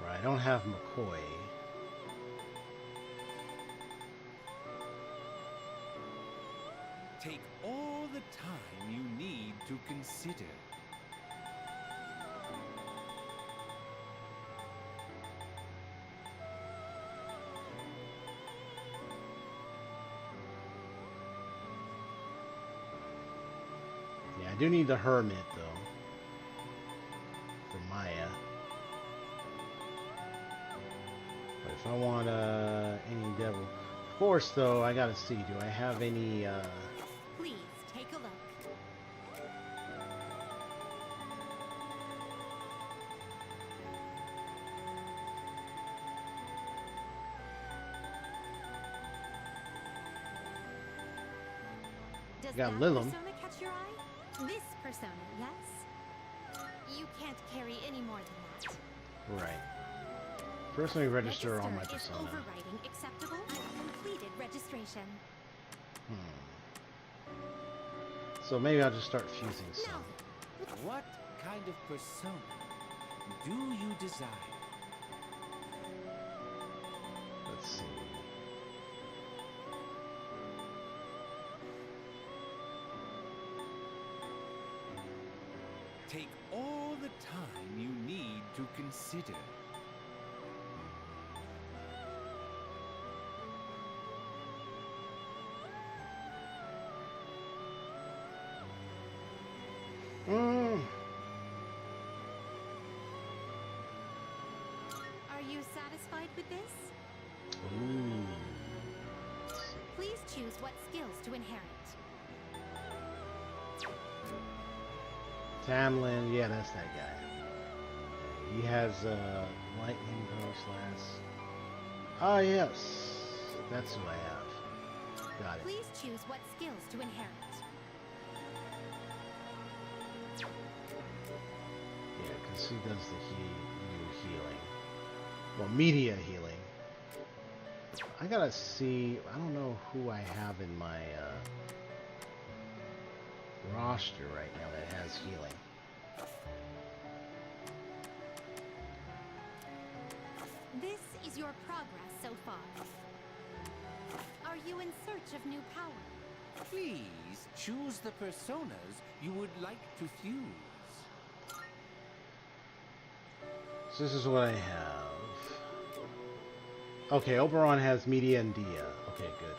Right, I don't have McCoy. Take all the time you need to consider. do need the Hermit, though. For Maya. But if I want any devil... Of course, though, I gotta see. Do I have any... Please, take a look. Does got that Lilum. persona catch your eye? This persona, yes? You can't carry any more than that. Right. First, let me register all my Is persona. overriding acceptable? Completed registration. So maybe I'll just start fusing some. What kind of persona do you desire? Let's see. Take all the time you need to consider. Are you satisfied with this? Ooh. Please choose what skills to inherit. Tamlin, yeah, that's that guy. He has lightning power slash. Ah, yes, that's who I have. Got it. Please choose what skills to inherit. Yeah, because he does the new healing. Well, media healing. I gotta see. I don't know who I have in my roster right now that has healing. This is your progress so far. Are you in search of new power? Please choose the personas you would like to fuse. So this is what I have. Okay, Oberon has Media and Dia. Okay, good.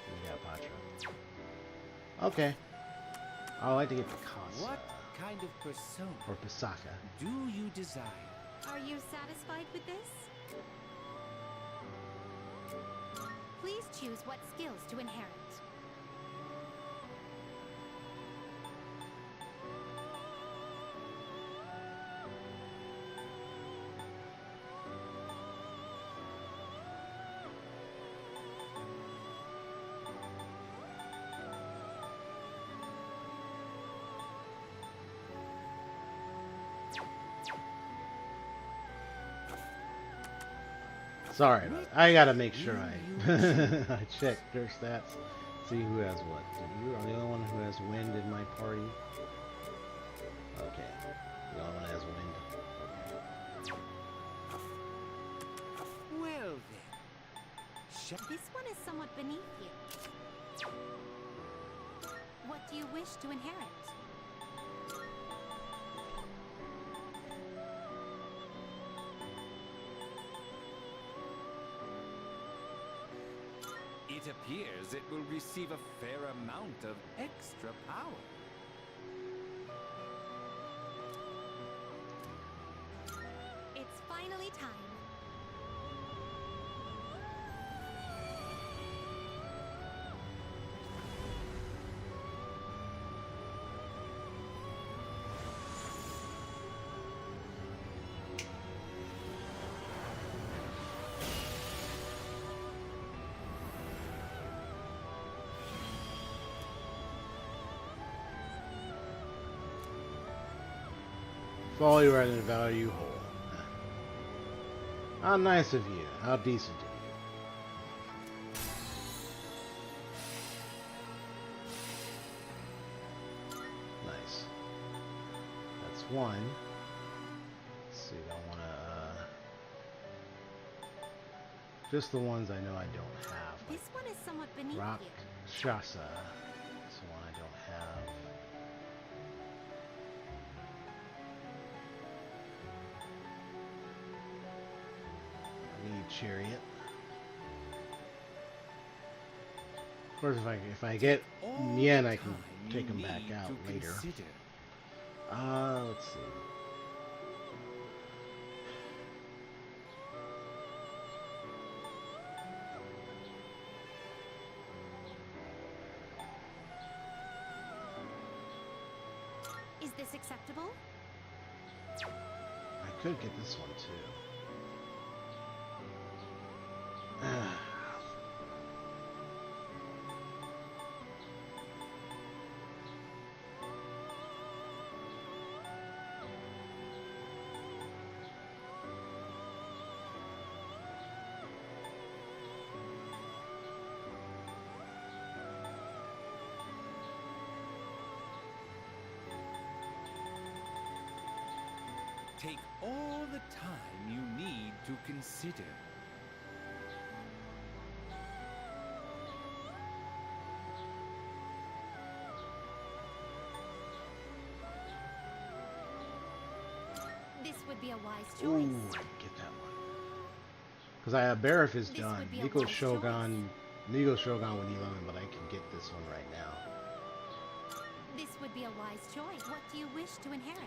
We got Patra. Okay. I like to get Picasso. What kind of persona Or Pisaka. do you desire? Are you satisfied with this? Please choose what skills to inherit. Sorry about it. I gotta make sure I I check their stats. See who has what. You are the only one who has wind in my party. Okay. The only one that has wind. Okay. Well then. This one is somewhat beneath you. What do you wish to inherit? It appears it will receive a fair amount of extra power. It's finally time. Follow you rather than value you whole. How nice of you. How decent of you. Nice. That's one. Let's see, I want to... just the ones I know I don't have. This one is somewhat beneath Rock you. Shasa. That's the one I don't have. I need Chariot. course, if I get yen, I can take them back out later. Let's see. Is this acceptable? I could get this one too. Take all the time you need to consider. This would be a wise choice. Ooh, I can get that one. Because Barif is done. Nico Shogun would need 11, but I can get this one right now. This would be a wise choice. What do you wish to inherit?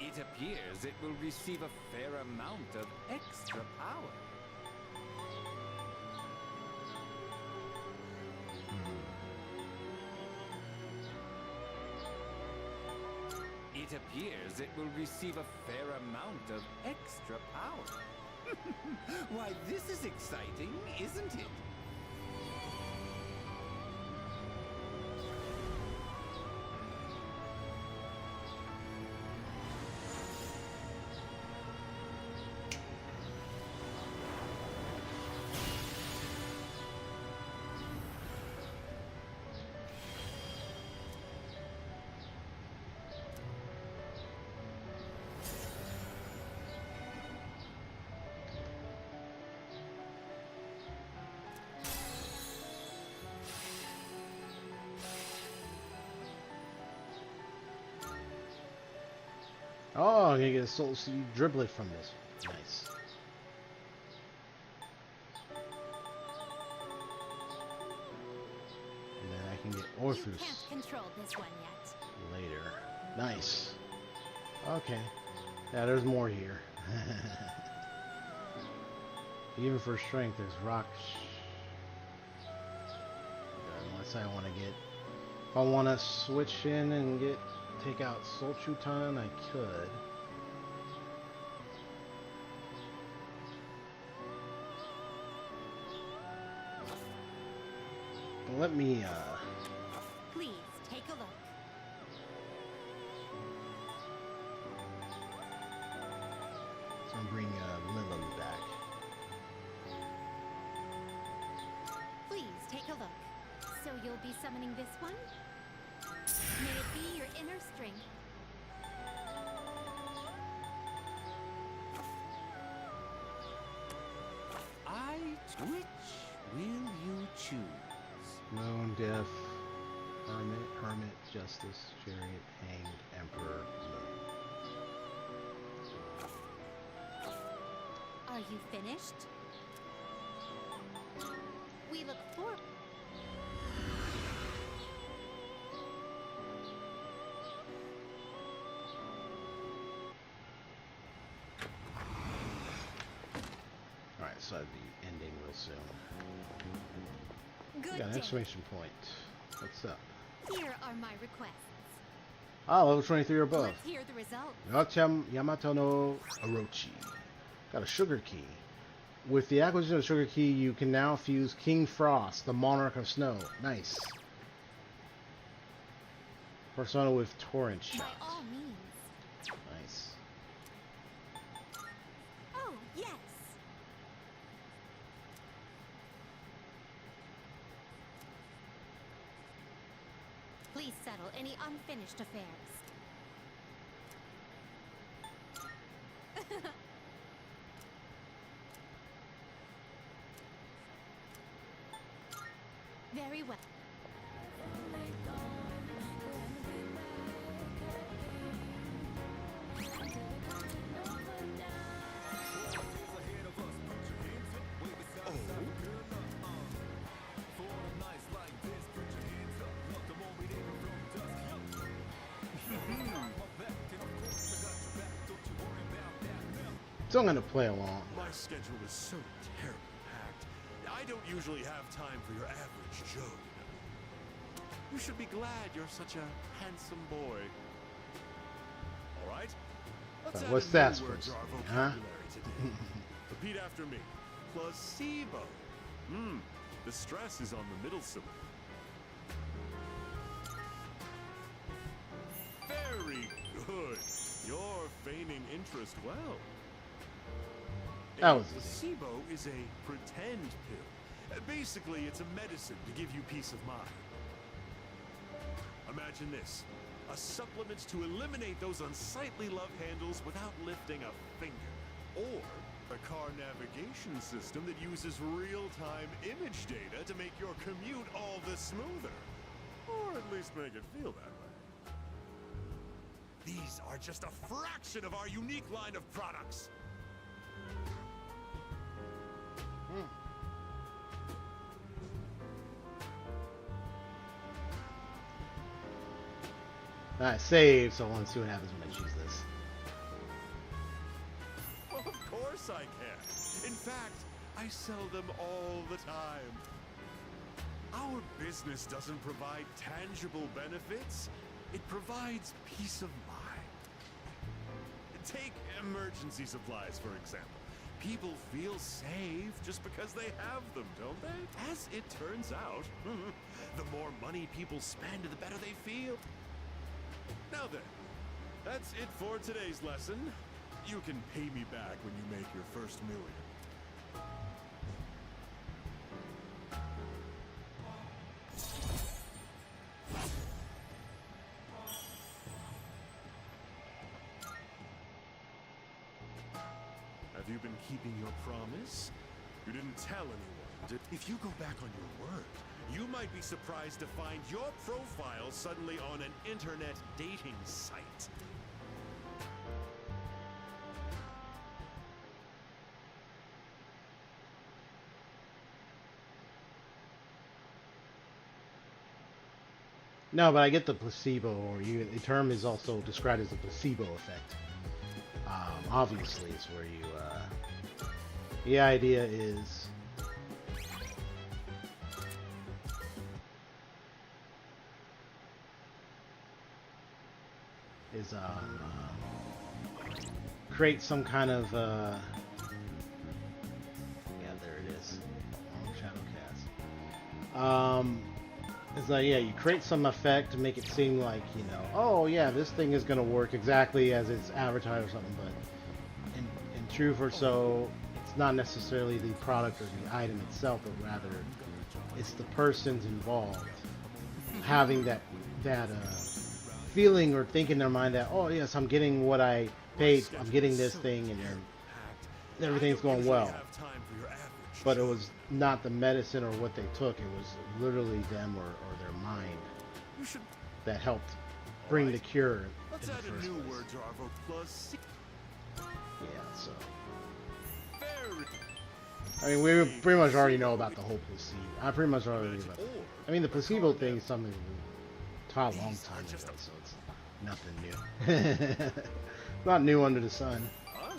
It appears it will receive a fair amount of extra power. It appears it will receive a fair amount of extra power. Why, this is exciting, isn't it? Oh, I'm gonna get a Soul Seed Dribblet from this. Nice. And then I can get Orthus You can't control this one yet. later. Nice. Okay. Yeah, there's more here. Even for strength, there's rock. Unless I want to get, if I want to switch in and take out Soul Chutan, I could. But let me Please take a look. so I'm bring Lilum back. Please take a look. So you'll be summoning this one? May it be your inner strength. Which will you choose? Moon, Death, Hermit, Justice, Chariot, Hanged, Emperor, Moon. Are you finished? We look forward. Alright, so I'd be ending real soon. Good Got an day. exclamation point. What's up? Here are my requests. Ah, level 23 or above. Let's hear the results. Yamato no Orochi. Got a sugar key. With the acquisition of the sugar key, you can now fuse King Frost, the Monarch of Snow. Nice. Persona with Torrent By Shot. all means. Nice. Oh, yes. Please settle any unfinished affairs. Very well. So I'm gonna play along. My schedule is so terribly packed. I don't usually have time for your average Joe, you know. You should be glad you're such a handsome boy. All right? Let's add What's a that new word supposed to our to be, huh? vocabulary today. Repeat after me. Placebo. The stress is on the middle syllable. Very good. You're feigning interest well. That was easy. Placebo is a pretend pill. Basically, it's a medicine to give you peace of mind. Imagine this. A supplement to eliminate those unsightly love handles without lifting a finger. Or a car navigation system that uses real-time image data to make your commute all the smoother. Or at least make it feel that way. These are just a fraction of our unique line of products. Alright, save, so I want to see what happens when I choose this. Well, of course I can. In fact, I sell them all the time. Our business doesn't provide tangible benefits. It provides peace of mind. Take emergency supplies, for example. People feel safe just because they have them, don't they? As it turns out, the more money people spend, the better they feel. Now then, that's it for today's lesson. You can pay me back when you make your first million. Have you been keeping your promise? You didn't tell anyone. If you go back on your word, you might be surprised to find your profile suddenly on an internet dating site. No, but I get the placebo, or you, the term is also described as the placebo effect. Obviously, it's where you, the idea is create some kind of, yeah, there it is, Shadowcast. It's like, yeah, you create some effect to make it seem like, you know, oh yeah, this thing is going to work exactly as it's advertised or something, but in truth or so, it's not necessarily the product or the item itself, but rather it's the persons involved having that feeling or think in their mind that, oh yes, I'm getting what I paid, I'm getting this thing, and everything's going well. But it was not the medicine or what they took, it was literally them or their mind that helped bring the cure in the first place. Yeah, so. I mean, we pretty much already know about the whole placebo. I pretty much already knew about that. I mean, the placebo thing is something we taught a long time ago, so it's nothing new. Not new under the sun. Huh?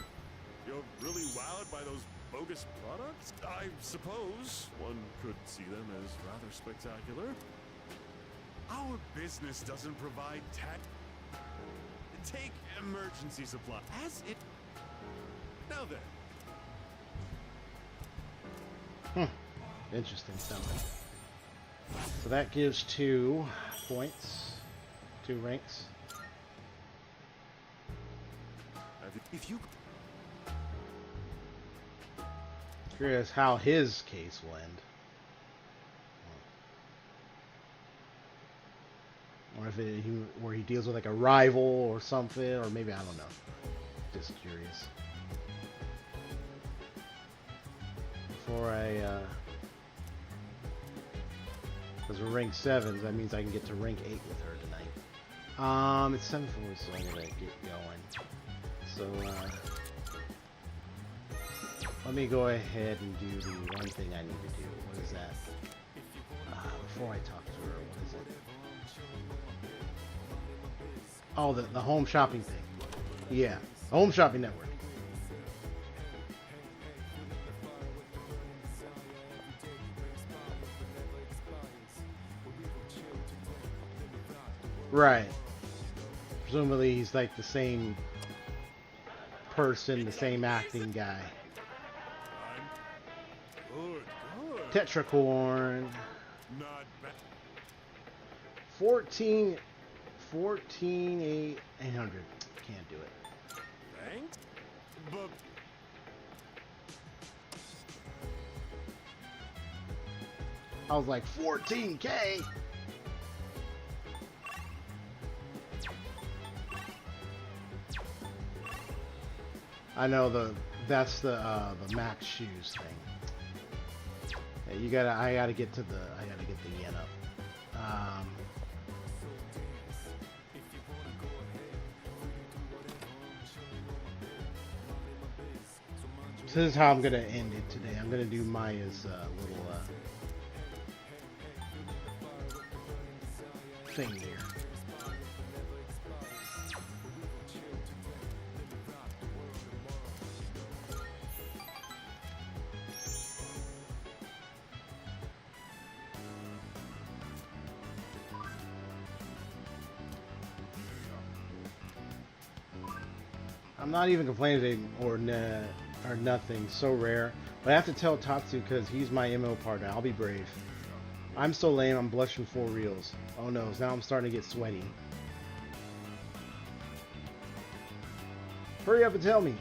You're really wowed by those bogus products? I suppose one could see them as rather spectacular. Our business doesn't provide Take emergency supply. As it... Now then. Interesting stuff. So that gives 2 points. 2 ranks. If you... Curious how his case will end. Or if where he deals with like a rival or something, or maybe, I don't know. Just curious. before I, because we're rank 7s, that means I can get to rank 8 with her tonight. It's 7:40, so I'm gonna get going. So, let me go ahead and do the one thing I need to do. What is that? Before I talk to her, what is it? Oh, the home shopping thing. Yeah, the home shopping network. Right. Presumably he's like the same person, the same acting guy. Good. Tetracorn. Not bad. 14, 800. Can't do it. Thanks. But I was like 14K. I know that's the max shoes thing. Yeah, I gotta get the yen up. So this is how I'm gonna end it today. I'm gonna do Maya's little thing here. I'm not even complaining or nothing. So rare. But I have to tell Tatsu because he's my MO partner. I'll be brave. I'm so lame. I'm blushing for reals. Oh no! Now I'm starting to get sweaty. Hurry up and tell me.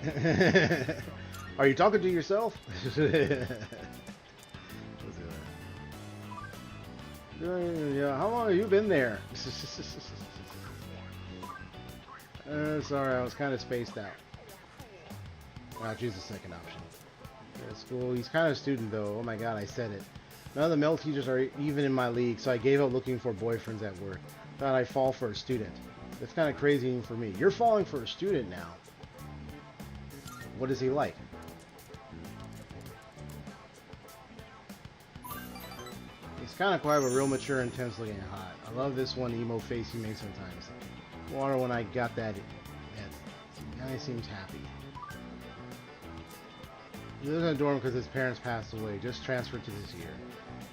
Are you talking to yourself? Yeah. How long have you been there? Sorry, I was kind of spaced out. I'll choose the second option. Yeah, school. He's kind of a student, though. Oh my god, I said it. None of the male teachers are even in my league, so I gave up looking for boyfriends at work. Thought I'd fall for a student. That's kind of crazy even for me. You're falling for a student now. What is he like? He's kind of quiet, but real mature, intense looking and hot. I love this one emo face he makes sometimes. Water when I got that guy seems happy. He lives in a dorm because his parents passed away. Just transferred to this year.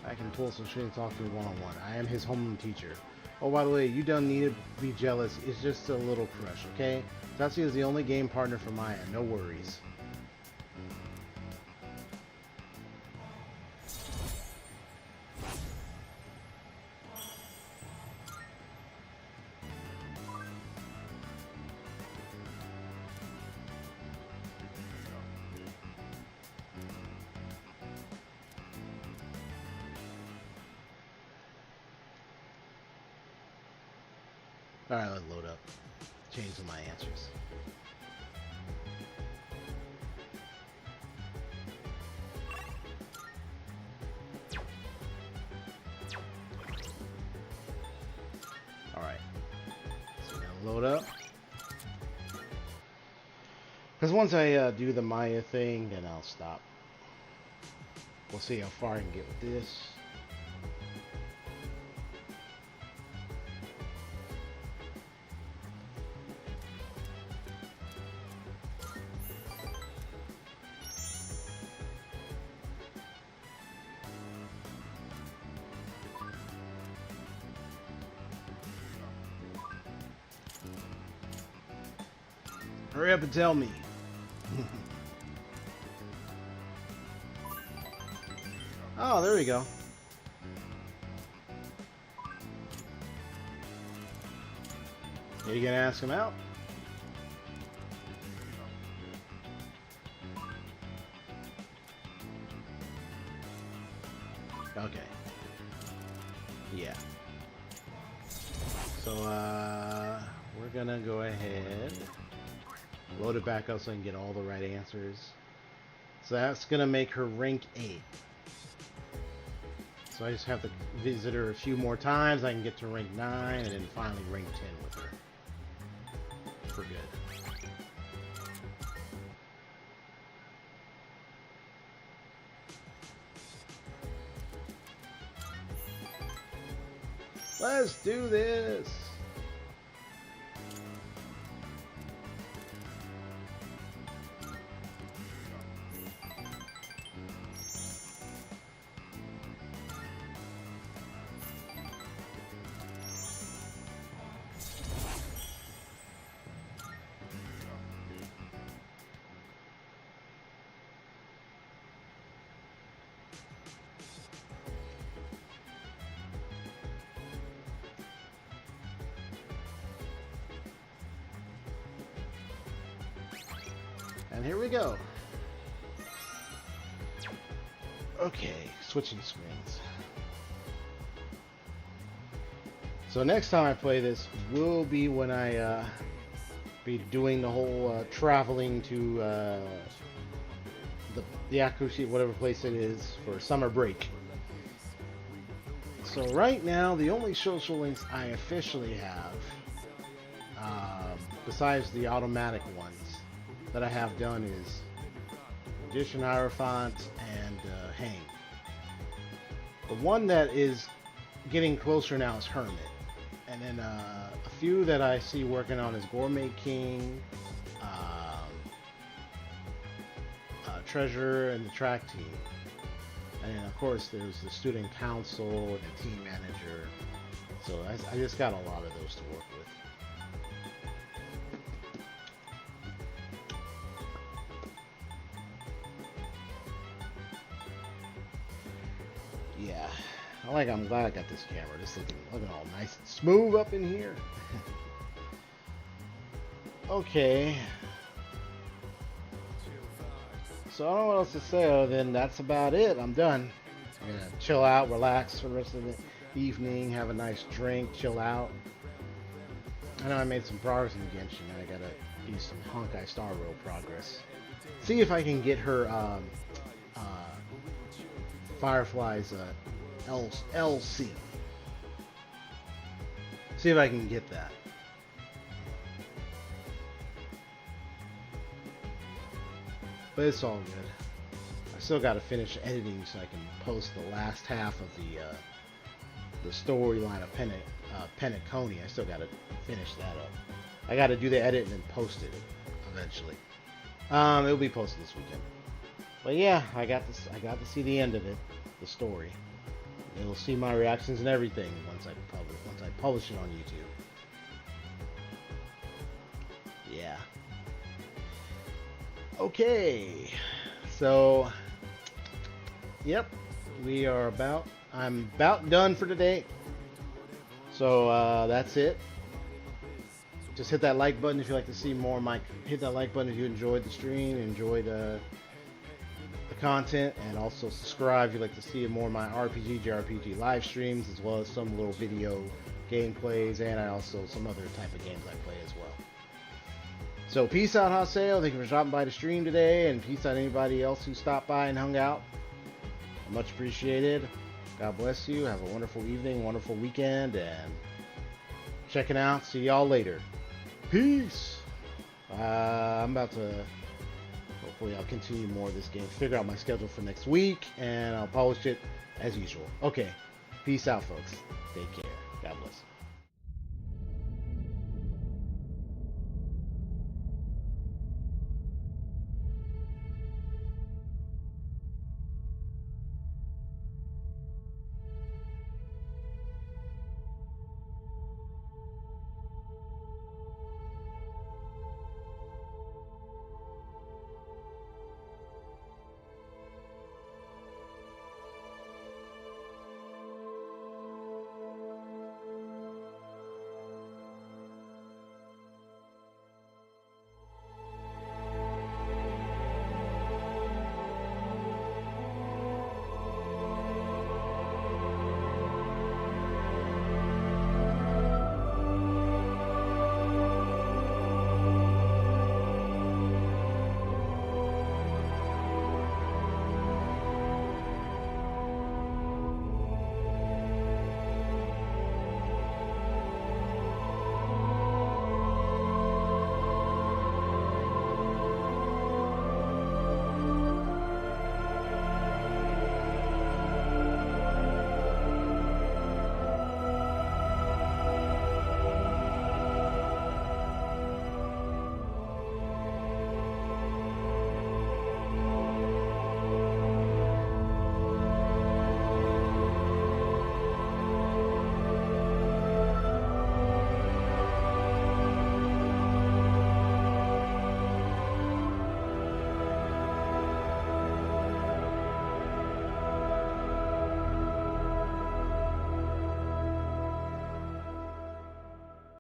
I can pull some shit and talk to him one-on-one. I am his homeroom teacher. Oh, by the way, you don't need to be jealous. It's just a little crush, okay? Tatsu is the only game partner for Maya. No worries. Alright, let's load up. Change some of my answers. Alright. So now load up. Because once I do the Maya thing, then I'll stop. We'll see how far I can get with this. Hurry up and tell me. Oh, there we go. Are you gonna ask him out? Okay. Yeah. So, we're gonna go ahead, load it back up so I can get all the right answers. So that's going to make her rank 8. So I just have to visit her a few more times. I can get to rank 9 and then finally rank 10 with her. For good. Let's do this! And here we go. Okay, switching screens. So next time I play this will be when I be doing the whole traveling to the accuracy, whatever place it is, for summer break. So right now, the only social links I officially have, besides the automatic ones that I have done, is Magician Hierophant and Hang. The one that is getting closer now is Hermit. And then a few that I see working on is Gourmet King, Treasure, and the Track Team. And then of course there's the Student Council and the Team Manager. So I just got a lot of those to work with. Yeah, I'm glad I got this camera. This looking all nice and smooth up in here. Okay. So I don't know what else to say other than that's about it. I'm done. I'm gonna chill out, relax for the rest of the evening, have a nice drink, chill out. I know I made some progress in Genshin. I gotta do some Honkai Star Rail progress. See if I can get her Firefly's LC. See if I can get that. But it's all good. I still got to finish editing so I can post the last half of the storyline of Penacony. I still got to finish that up. I got to do the edit and then post it eventually. It'll be posted this weekend. But yeah, I got to see the end of it, the story. You'll see my reactions and everything once I publish it on YouTube. Yeah. Okay. So, yep, I'm about done for today. So that's it. Just hit that like button if you'd like to see more. Hit that like button if you enjoyed the stream, enjoyed the content, and also subscribe if you'd like to see more of my RPG, JRPG live streams, as well as some little video gameplays, and some other type of games I play as well. So peace out, Haseo. Thank you for dropping by the stream today, and peace out anybody else who stopped by and hung out. Much appreciated. God bless you. Have a wonderful evening, wonderful weekend, and checking out. See y'all later. Peace. I'm about to. Hopefully I'll continue more of this game, figure out my schedule for next week, and I'll publish it as usual. Okay, peace out, folks. Take care. God bless.